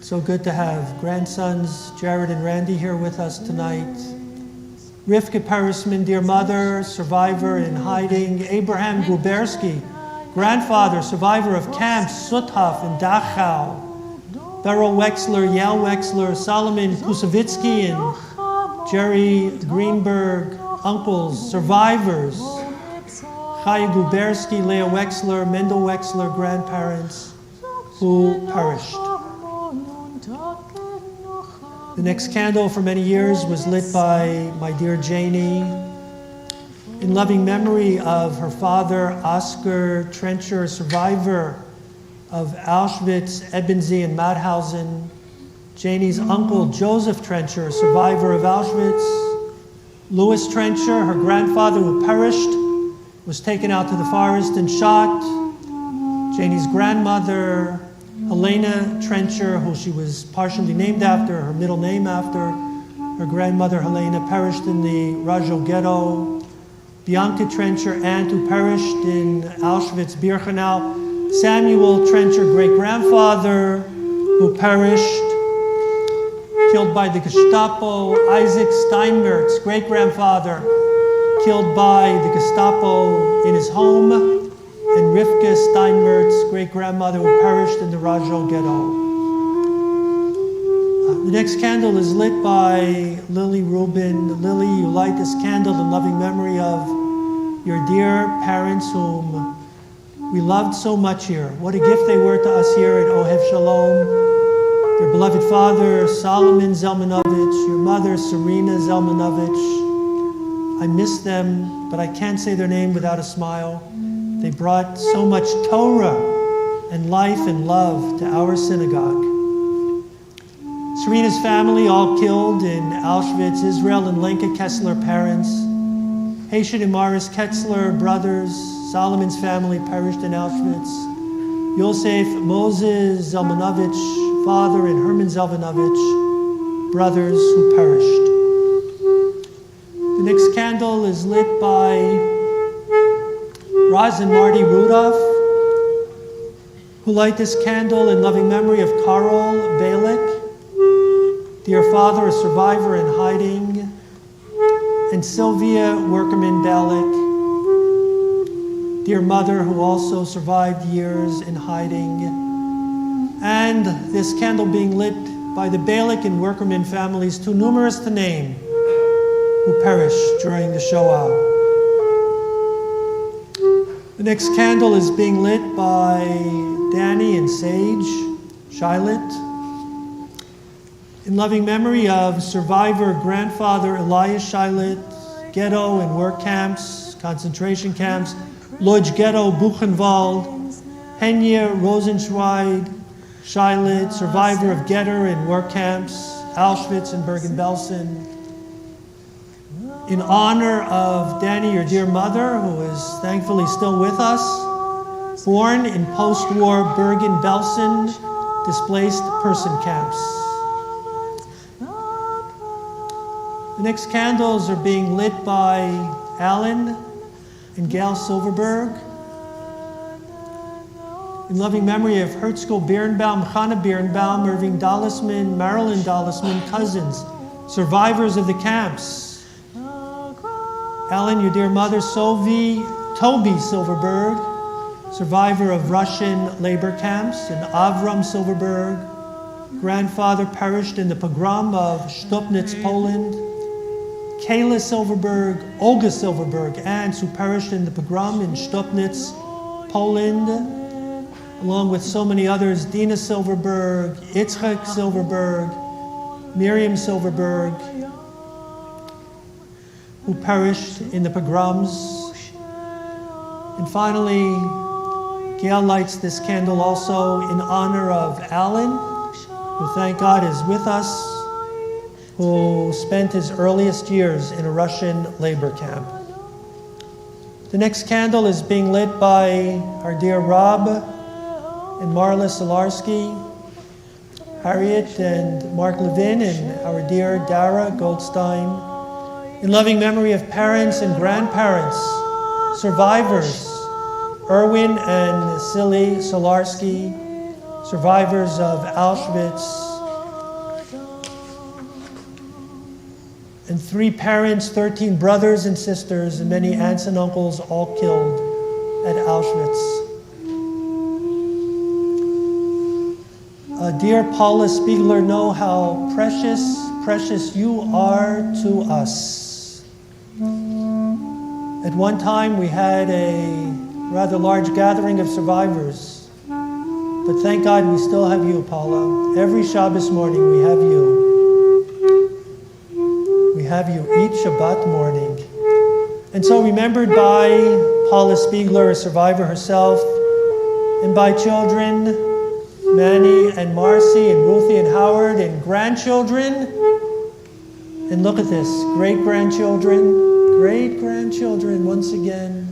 So good to have grandsons Jared and Randy here with us tonight. Rivka Perisman, dear mother, survivor in hiding. Abraham Guberski, grandfather, survivor of camps, Stutthof and Dachau. Beryl Wexler, Yael Wexler, Solomon Kusavitsky, and Jerry Greenberg, uncles, survivors. Chaya Guberski, Leah Wexler, Mendel Wexler, grandparents who perished. The next candle for many years was lit by my dear Janie in loving memory of her father, Oscar Trencher, survivor of Auschwitz, Ebensee, and Mauthausen. Janie's uncle, Joseph Trencher, survivor of Auschwitz. Louis Trencher, her grandfather who perished, was taken out to the forest and shot. Janie's grandmother, Helena Trencher, who she was partially named after, her middle name after. Her grandmother, Helena, perished in the Rajo ghetto. Bianca Trencher, aunt who perished in Auschwitz-Birkenau. Samuel Trencher, great-grandfather who perished, killed by the Gestapo. Isaac Steinmertz, great-grandfather, killed by the Gestapo in his home. And Rivka Steinmertz, great-grandmother who perished in the Rajo ghetto. The next candle is lit by Lily Rubin. Lily, you light this candle in loving memory of your dear parents whom we loved so much here. What a gift they were to us here at Ohev Shalom. Your beloved father, Solomon Zelmanovich, your mother, Serena Zelmanovich. I miss them, but I can't say their name without a smile. They brought so much Torah and life and love to our synagogue. Serena's family all killed in Auschwitz, Israel and Lenka Kessler parents. Haitian and Morris Ketzler brothers, Solomon's family perished in Auschwitz. Yosef Moses Zelmanovich, father, and Herman Zelmanovich, brothers who perished. The next candle is lit by Roz and Marty Rudolph, who light this candle in loving memory of Karol Balik, dear father, a survivor in hiding, and Sylvia Workerman Balik, dear mother who also survived years in hiding. And this candle being lit by the Balik and Workerman families, too numerous to name, who perished during the Shoah. The next candle is being lit by Danny and Sage Shilet in loving memory of survivor grandfather Elias Shilet, ghetto and work camps, concentration camps, Lodz Ghetto, Buchenwald, Henya Rosenschweig Shilet, survivor of Getter and work camps, Auschwitz and Bergen-Belsen. In honor of Danny, your dear mother, who is thankfully still with us, born in post-war Bergen-Belsen displaced person camps. The next candles are being lit by Alan and Gail Silverberg. In loving memory of Herzl Birnbaum, Chana Birnbaum, Irving Dollisman, Marilyn Dollisman, cousins, survivors of the camps. Alan, your dear mother, Toby Silverberg, survivor of Russian labor camps, and Avram Silverberg, grandfather perished in the pogrom of Stupnitz, Poland. Kayla Silverberg, Olga Silverberg, aunts who perished in the pogrom in Stupnitz, Poland, along with so many others, Dina Silverberg, Itzhak Silverberg, Miriam Silverberg, who perished in the pogroms. And finally, Gail lights this candle also in honor of Alan, who, thank God, is with us, who spent his earliest years in a Russian labor camp. The next candle is being lit by our dear Rob and Marla Solarski, Harriet and Mark Levin, and our dear Dara Goldstein, in loving memory of parents and grandparents, survivors, Erwin and Silly Solarski, survivors of Auschwitz, and 3 parents, 13 brothers and sisters, and many aunts and uncles, all killed at Auschwitz. Dear Paula Spiegler, know how precious, precious you are to us. At one time, we had a rather large gathering of survivors, but thank God we still have you, Paula. Every Shabbos morning, we have you. We have you each Shabbat morning. And so remembered by Paula Spiegler, a survivor herself, and by children, Manny and Marcy and Ruthie and Howard, and grandchildren. And look at this, great-grandchildren once again.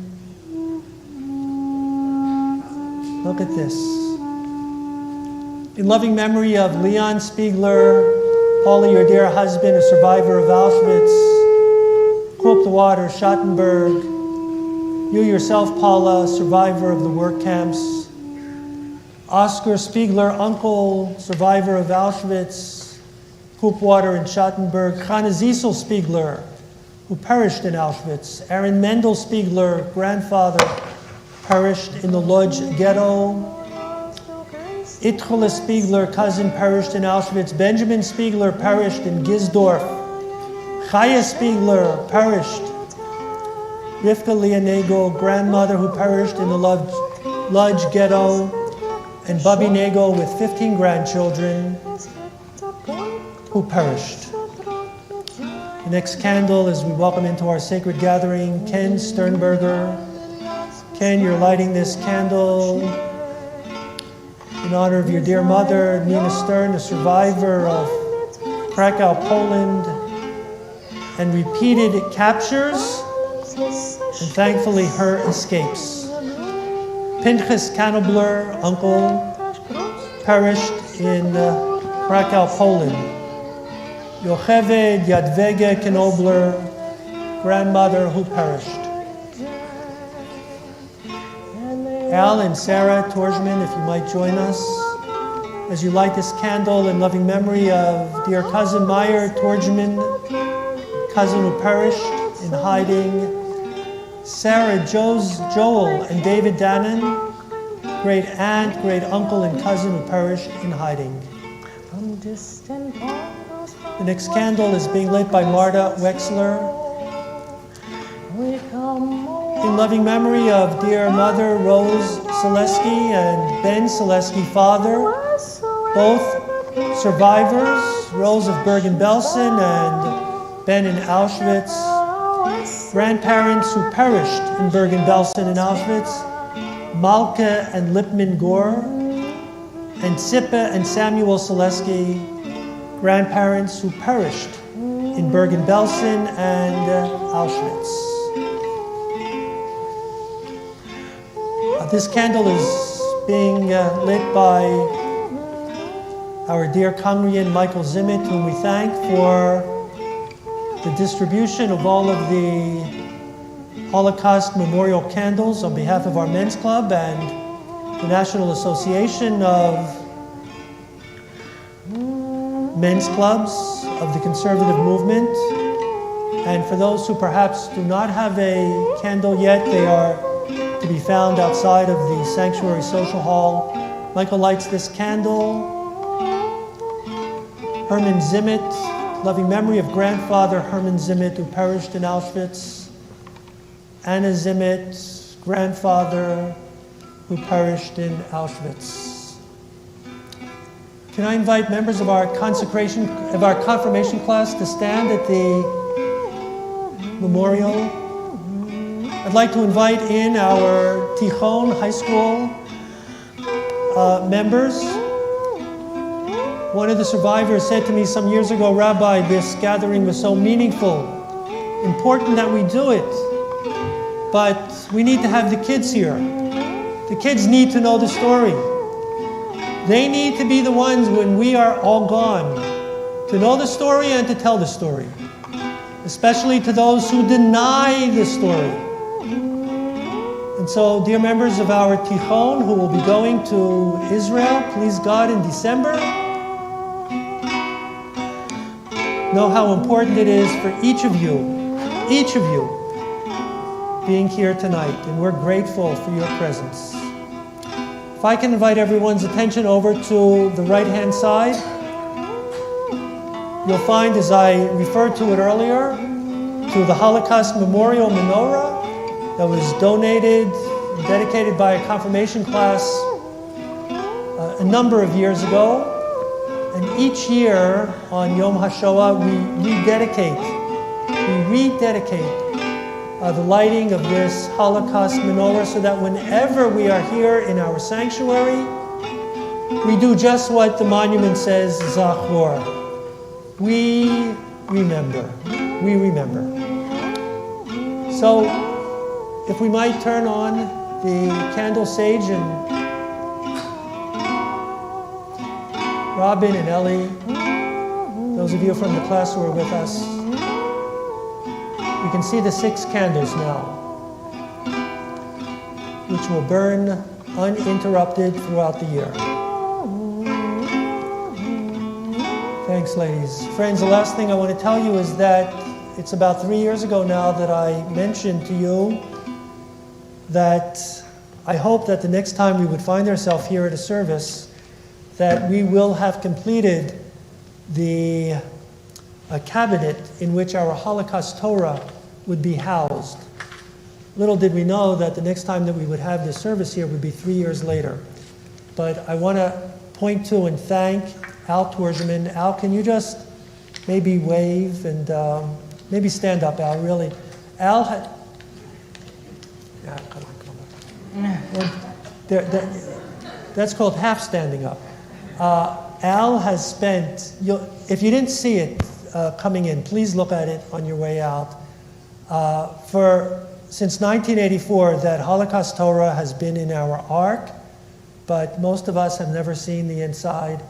Look at this. In loving memory of Leon Spiegler, Paula, your dear husband, a survivor of Auschwitz, Kulpwater, Schattenberg, you yourself, Paula, a survivor of the work camps, Oscar Spiegler, uncle, survivor of Auschwitz, Kulpwater and Schattenberg, Chana Ziesel Spiegler, who perished in Auschwitz, Aaron Mendel Spiegler, grandfather, perished in the Lodz ghetto, Itchela Spiegler, cousin, perished in Auschwitz. Benjamin Spiegler perished in Gisdorf. Chaya Spiegler perished. Rivka Leonego, grandmother, who perished in the Lodz ghetto. And Bubby Nago with 15 grandchildren who perished. The next candle, as we welcome into our sacred gathering, Ken Sternberger. Ken, you're lighting this candle in honor of your dear mother, Nina Stern, a survivor of Krakow, Poland, and repeated captures, and thankfully her escapes. Pinchas Kanobler, uncle, perished in Krakow, Poland. Yocheved Yadvege Kanobler, grandmother, who perished. Al and Sarah Torjman, if you might join us, as you light this candle in loving memory of dear cousin Meyer Torjman, cousin who perished in hiding. Sarah, Joel, and David Dannon, great aunt, great uncle, and cousin who perished in hiding. The next candle is being lit by Marta Wexler. In loving memory of dear mother Rose Selesky and Ben Selesky, father, both survivors, Rose of Bergen-Belsen and Ben in Auschwitz. Grandparents who perished in Bergen-Belsen and Auschwitz, Malka and Lipman Gore, and Sippe and Samuel Selesky, grandparents who perished in Bergen-Belsen and Auschwitz. This candle is being lit by our dear congregant Michael Zimmett, whom we thank for the distribution of all of the Holocaust memorial candles on behalf of our men's club and the National Association of Men's Clubs of the Conservative Movement. And for those who perhaps do not have a candle yet, they are to be found outside of the Sanctuary Social Hall. Michael lights this candle. Herman Zimmett, loving memory of grandfather Herman Zimmett, who perished in Auschwitz. Anna Zimmett, grandfather, who perished in Auschwitz. Can I invite members of our confirmation class to stand at the Memorial. I'd like to invite in our Tichon High School members. One of the survivors said to me some years ago, Rabbi, this gathering was so meaningful, important that we do it, but we need to have the kids here. The kids need to know the story. They need to be the ones when we are all gone, to know the story and to tell the story, especially to those who deny the story. And so, dear members of our Tichon who will be going to Israel, please God, in December, know how important it is for each of you, being here tonight, and we're grateful for your presence. If I can invite everyone's attention over to the right-hand side, you'll find, as I referred to it earlier, to the Holocaust Memorial Menorah that was donated and dedicated by a confirmation class a number of years ago. And each year on Yom HaShoah, we rededicate the lighting of this Holocaust menorah so that whenever we are here in our sanctuary, we do just what the monument says, Zachor. We remember. So, if we might turn on the candle sage, and Robin and Ellie, those of you from the class who are with us, we can see the 6 candles now, which will burn uninterrupted throughout the year. Thanks, ladies. Friends, the last thing I want to tell you is that it's about 3 years ago now that I mentioned to you that I hope that the next time we would find ourselves here at a service, that we will have completed the cabinet in which our Holocaust Torah would be housed. Little did we know that the next time that we would have this service here would be 3 years later. But I want to point to and thank Al Torgeman. Al, can you just maybe wave and maybe stand up, Al, really. Al had... Yeah, come on. That's called half standing up. Al has spent, if you didn't see it coming in, please look at it on your way out. Since 1984, that Holocaust Torah has been in our ark, but most of us have never seen the inside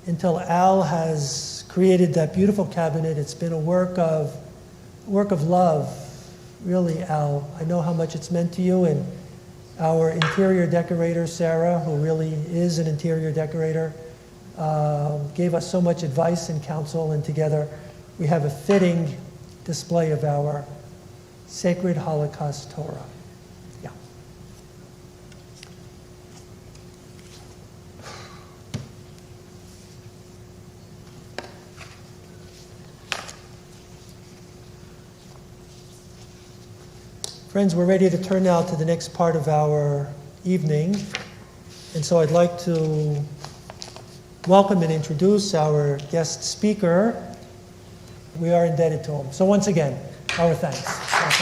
until Al has created that beautiful cabinet. It's been a work of love, really, Al. I know how much it's meant to you, and our interior decorator, Sarah, who really is an interior decorator, gave us so much advice and counsel, and together we have a fitting display of our sacred Holocaust Torah. Yeah. Friends, we're ready to turn now to the next part of our evening. And so I'd like to welcome and introduce our guest speaker. We are indebted to him. So once again, our thanks. Thank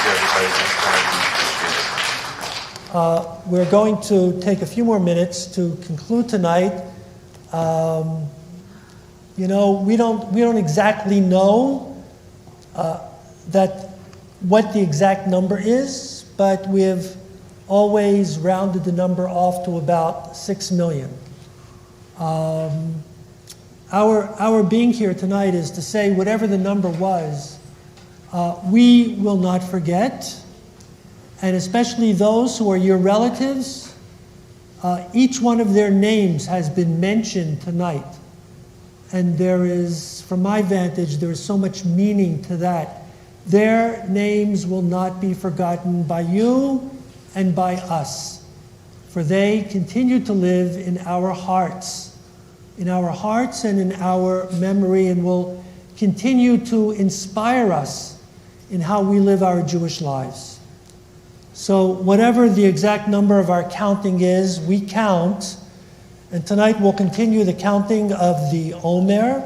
you, everybody. Thanks for having me. Appreciate it. We're going to take a few more minutes to conclude tonight. We don't exactly know what the exact number is, but we've always rounded the number off to about 6 million. Our being here tonight is to say whatever the number was, we will not forget, and especially those who are your relatives, each one of their names has been mentioned tonight. And there is, from my vantage, there is so much meaning to that. Their names will not be forgotten by you and by us, for they continue to live in our hearts and in our memory, and will continue to inspire us in how we live our Jewish lives. So whatever the exact number of our counting is, we count, and tonight we'll continue the counting of the Omer.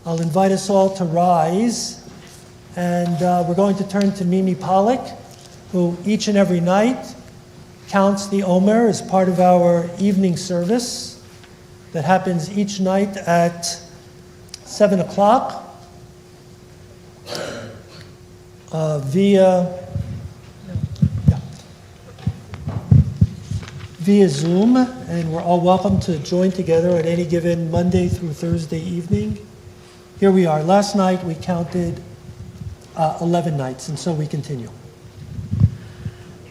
I'll invite us all to rise. And we're going to turn to Mimi Pollock, who each and every night counts the Omer as part of our evening service that happens each night at 7 o'clock via Zoom, and we're all welcome to join together at any given Monday through Thursday evening. Here we are. Last night we counted 11 nights, and so we continue.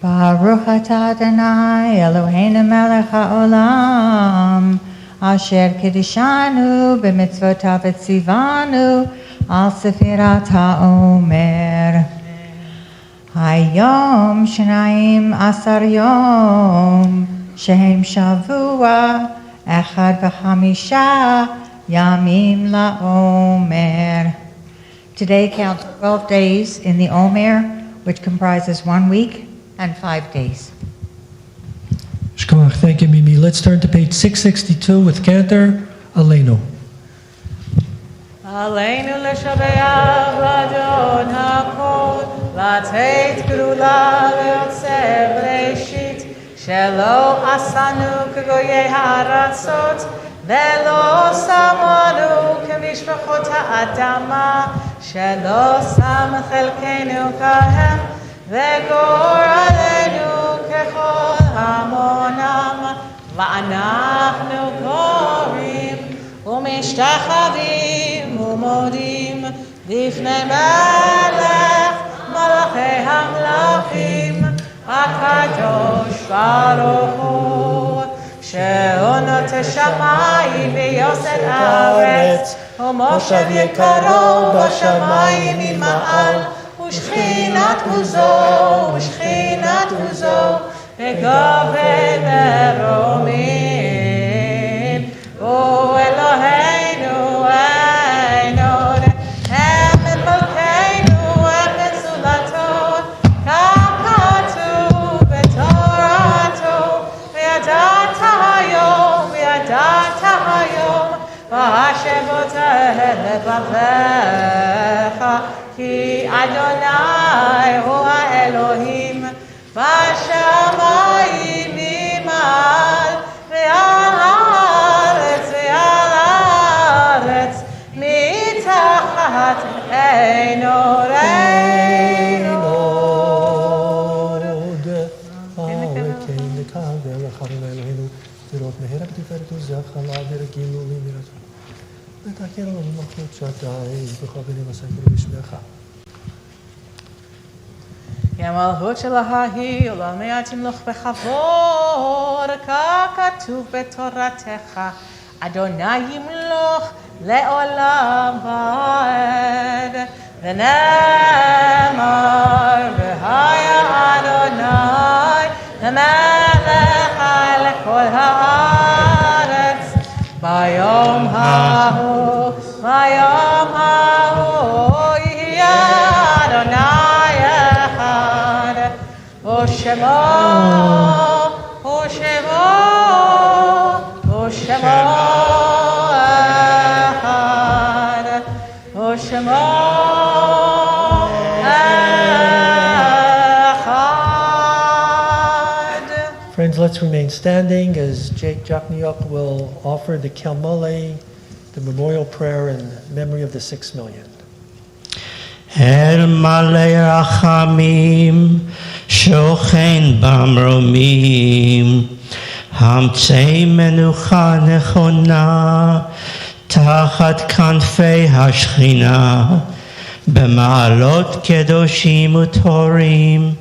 Baruch atah Adonai Eloheinu melech haolam asher kiddushanu b'mitzvotav v'tzivanu al sefirat haomer. Hayom shnayim asar yom shehem shavua echad v'chamisha yamim la'omer. Today counts 12 days in the Omer, which comprises 1 week and 5 days. Shkoach, thank you, Mimi. Let's turn to page 662 with Cantor Aleinu. עלינו לשבח לאדון הכל, לתת גדולה ליוצר בראשית, שלא עשנו כגויי הארצות, ולא שמנו כמשפחות האדמה, שלא שם חלקנו כהם, וגורלנו ככל המונם, ואנחנו קוראים ומשתחווים ומודים לפני מלך מלכי המלכים הקדוש ברוך הוא, שעונות השמיים ויוסד הארץ, ומושב יקרו בשמיים ממעל, ושכינת עוזו בגובל מרומים. הוא אלוהינו אין עוד, אמת מלכנו, אמת זולתו, כך כתוב בתורתו, וידעת היום, והשבות לבבך, כי אדוני הוא האלוהים, בשמיים ממעל, ועל הארץ מתחת אין עוד. לראות מהר בתפארת עוזך, להעביר גילויים מרצון. ותכיר לנו במלכות שעתיים, בכוונים עסקים בשמך. כי המלכות שלה היא לעולמי תמלוך בכבוד, כך כתוב בתורתך, אדוני ימלוך לעולם ועד. ונאמר, והיה אדוני למלך על כל הארץ, ביום ההוא יהיה אדוני אחד, ושמו אחד, ושמו Friends, let's remain standing as Jake Jakniuk will offer the Kelmole, the memorial prayer in memory of the 6 million. אל מלא רחמים שוכן במרומים, המצא מנוחה נכונה תחת כנפי השכינה, במעלות קדושים וטהורים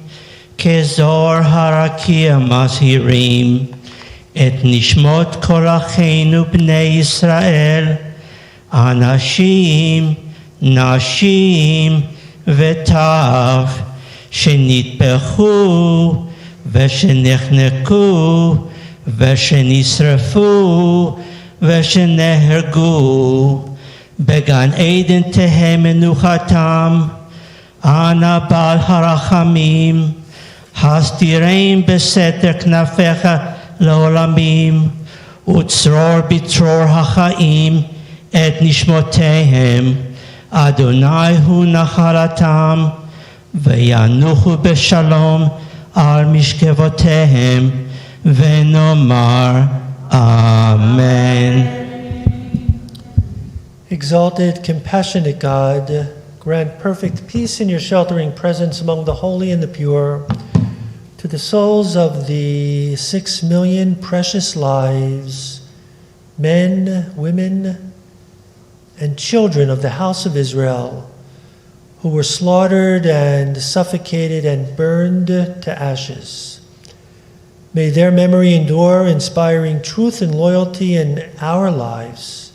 כזוהר הרקיע מזהירים את נשמות כל אחינו בני ישראל, אנשים, נשים וטף, שנטבחו ושנחנקו ושנשרפו ושנהרגו, בגן עדן תהא מנוחתם. אנא בעל הרחמים, הסתירם בסתר כנפיך לעולמים, וצרור בצרור החיים את נשמותיהם, Adonai hu nachalatam, veyanuchu b'shalom al mishkevotehem, venomar Amen. Exalted, compassionate God, grant perfect peace in your sheltering presence among the holy and the pure, to the souls of the 6 million precious lives, men, women, and children of the house of Israel, who were slaughtered and suffocated and burned to ashes. May their memory endure, inspiring truth and loyalty in our lives.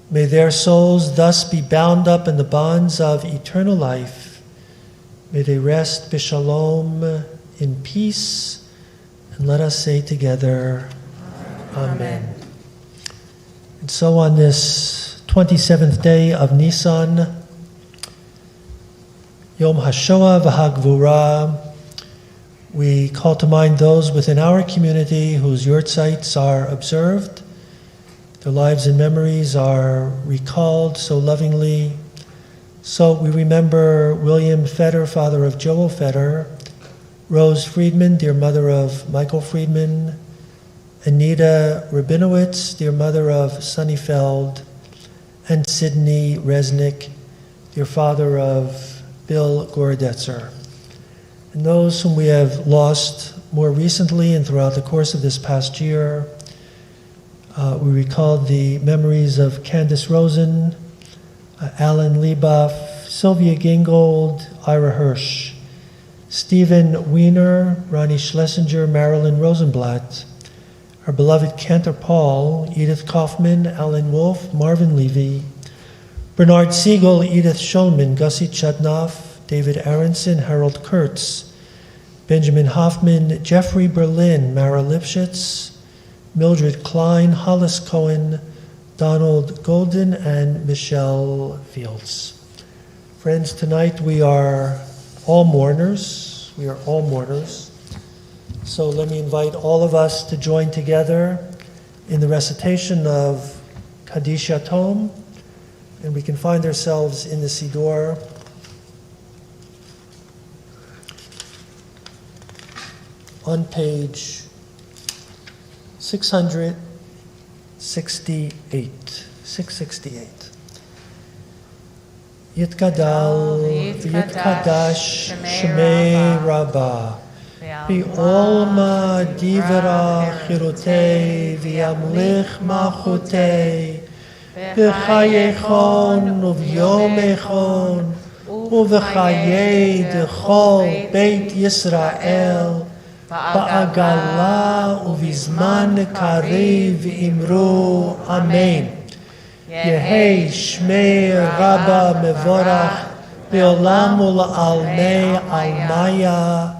May their souls thus be bound up in the bonds of eternal life. May they rest b'shalom, in peace. And let us say together, Amen. And so on this 27th day of Nisan, Yom Hashoah Wed, we call to mind those within our community whose yurtzites are observed. Their lives and memories are recalled so lovingly. So we remember William Feder, father of Joel Feder, Rose Friedman, dear mother of Michael Friedman, Anita Rabinowitz, dear mother of Sonny Feld, and Sidney Resnick, dear father of Bill Gorodetzer. And those whom we have lost more recently and throughout the course of this past year, we recalled the memories of Candace Rosen, Alan Lieboff, Sylvia Gingold, Ira Hirsch, Stephen Wiener, Ronnie Schlesinger, Marilyn Rosenblatt, our beloved Cantor Paul, Edith Kaufman, Alan Wolf, Marvin Levy, Bernard Siegel, Edith Schulman, Gussie Chudnoff, David Aronson, Harold Kurtz, Benjamin Hoffman, Jeffrey Berlin, Mara Lipschitz, Mildred Klein, Hollis Cohen, Donald Golden, and Michelle Fields. Friends, tonight we are all mourners. We are all mourners. So let me invite all of us to join together in the recitation of Kaddish Yatom, and we can find ourselves in the Siddur. On page 668. Yitgadal v'yitkadash shemei Rabbah v'olma divra chirutei v'yamlich malchutei v'chayechon uv'yomechon uv'chayei d'chol Beit Yisrael Ba'agala uvizman kariv imru Amen. Yehei Shmei Rabba Mevorach Be'olam ul'almei almaya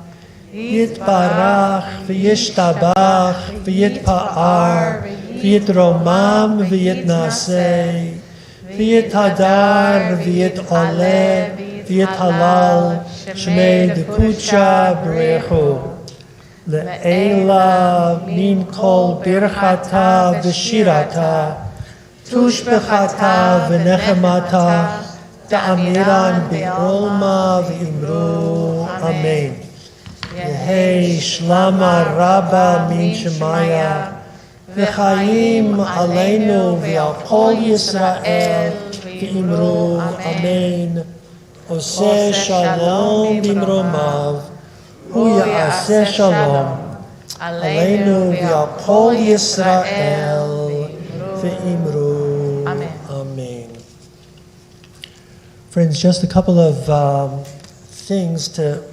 Yitbarach v'yishtabach v'yitpa'ar v'yitromam v'yitnasei v'yithadar v'yit'oleh v'yithalal Shmei Dekucha B'rechu Le'ela min kol birchata v'shirata tushbechata v'nechemata ta'amiran be'olma v'imru Amen. Yehei shlama rabba min shemaya v'chayim aleinu v'al kol Yisrael v'imru Amen. Oseh shalom b'imromav Hu ya'aseh shalom aleinu v'al kol Yisrael v'imru Amen. Friends, just a couple of things to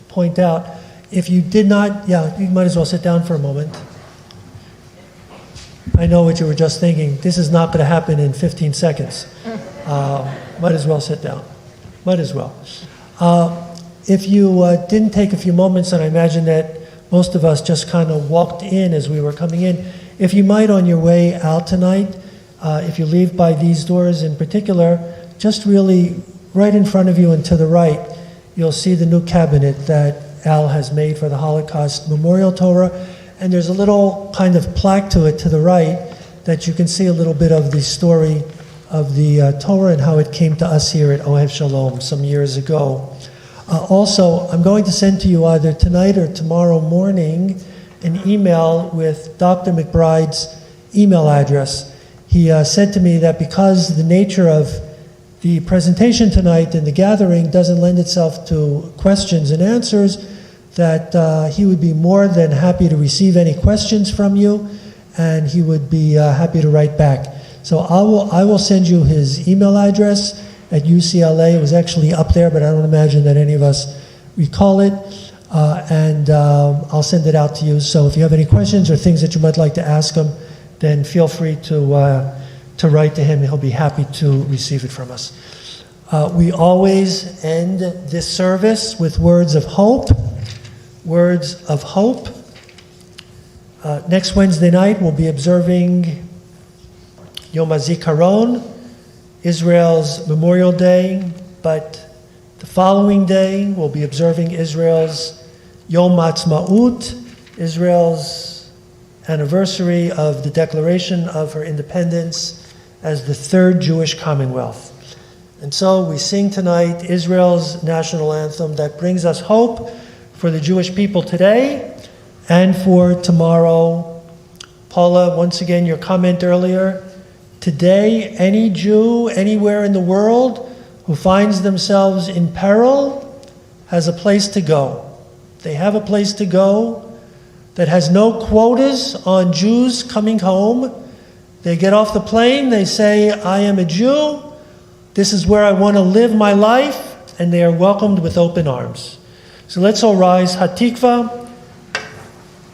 point out. If you did not, you might as well sit down for a moment. I know what you were just thinking. This is not going to happen in 15 seconds. Might as well sit down. Might as well. If you didn't take a few moments, and I imagine that most of us just kind of walked in as we were coming in, if you might on your way out tonight, if you leave by these doors in particular, just really right in front of you and to the right, you'll see the new cabinet that Al has made for the Holocaust Memorial Torah, and there's a little kind of plaque to it to the right that you can see a little bit of the story of the Torah and how it came to us here at Ohev Shalom some years ago. Also, I'm going to send to you either tonight or tomorrow morning an email with Dr. McBride's email address. He said to me that because the nature of the presentation tonight and the gathering doesn't lend itself to questions and answers, that he would be more than happy to receive any questions from you, and he would be happy to write back. So I will send you his email address at UCLA. It was actually up there, but I don't imagine that any of us recall it. And I'll send it out to you. So if you have any questions or things that you might like to ask him, then feel free to write to him. He'll be happy to receive it from us. We always end this service with words of hope. Words of hope. Next Wednesday night, we'll be observing Yom HaZikaron, Israel's Memorial Day, but the following day, we'll be observing Israel's Yom Ha'atzmaut, Israel's anniversary of the declaration of her independence as the third Jewish Commonwealth. And so we sing tonight Israel's national anthem that brings us hope for the Jewish people today and for tomorrow. Paula, once again, your comment earlier. Today, any Jew anywhere in the world who finds themselves in peril has a place to go. They have a place to go that has no quotas on Jews coming home. They get off the plane, they say, I am a Jew, this is where I want to live my life, and they are welcomed with open arms. So let's all rise. Hatikva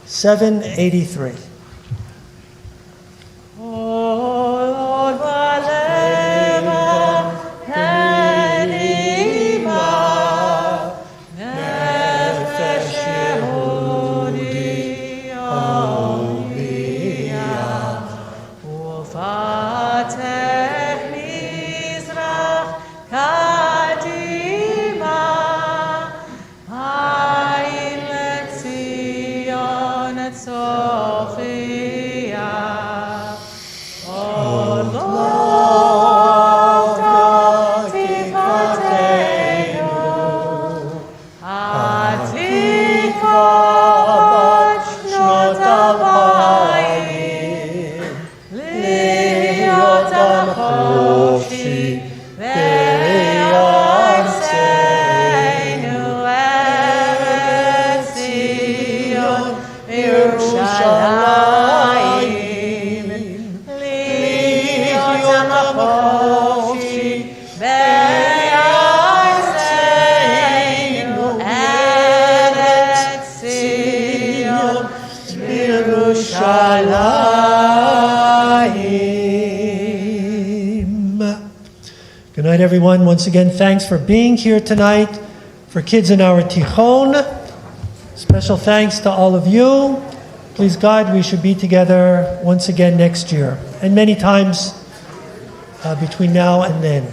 783. Good night, everyone. Once again, thanks for being here tonight. For kids in our Tichon, special thanks to all of you. Please God, we should be together once again next year, and many times between now and then.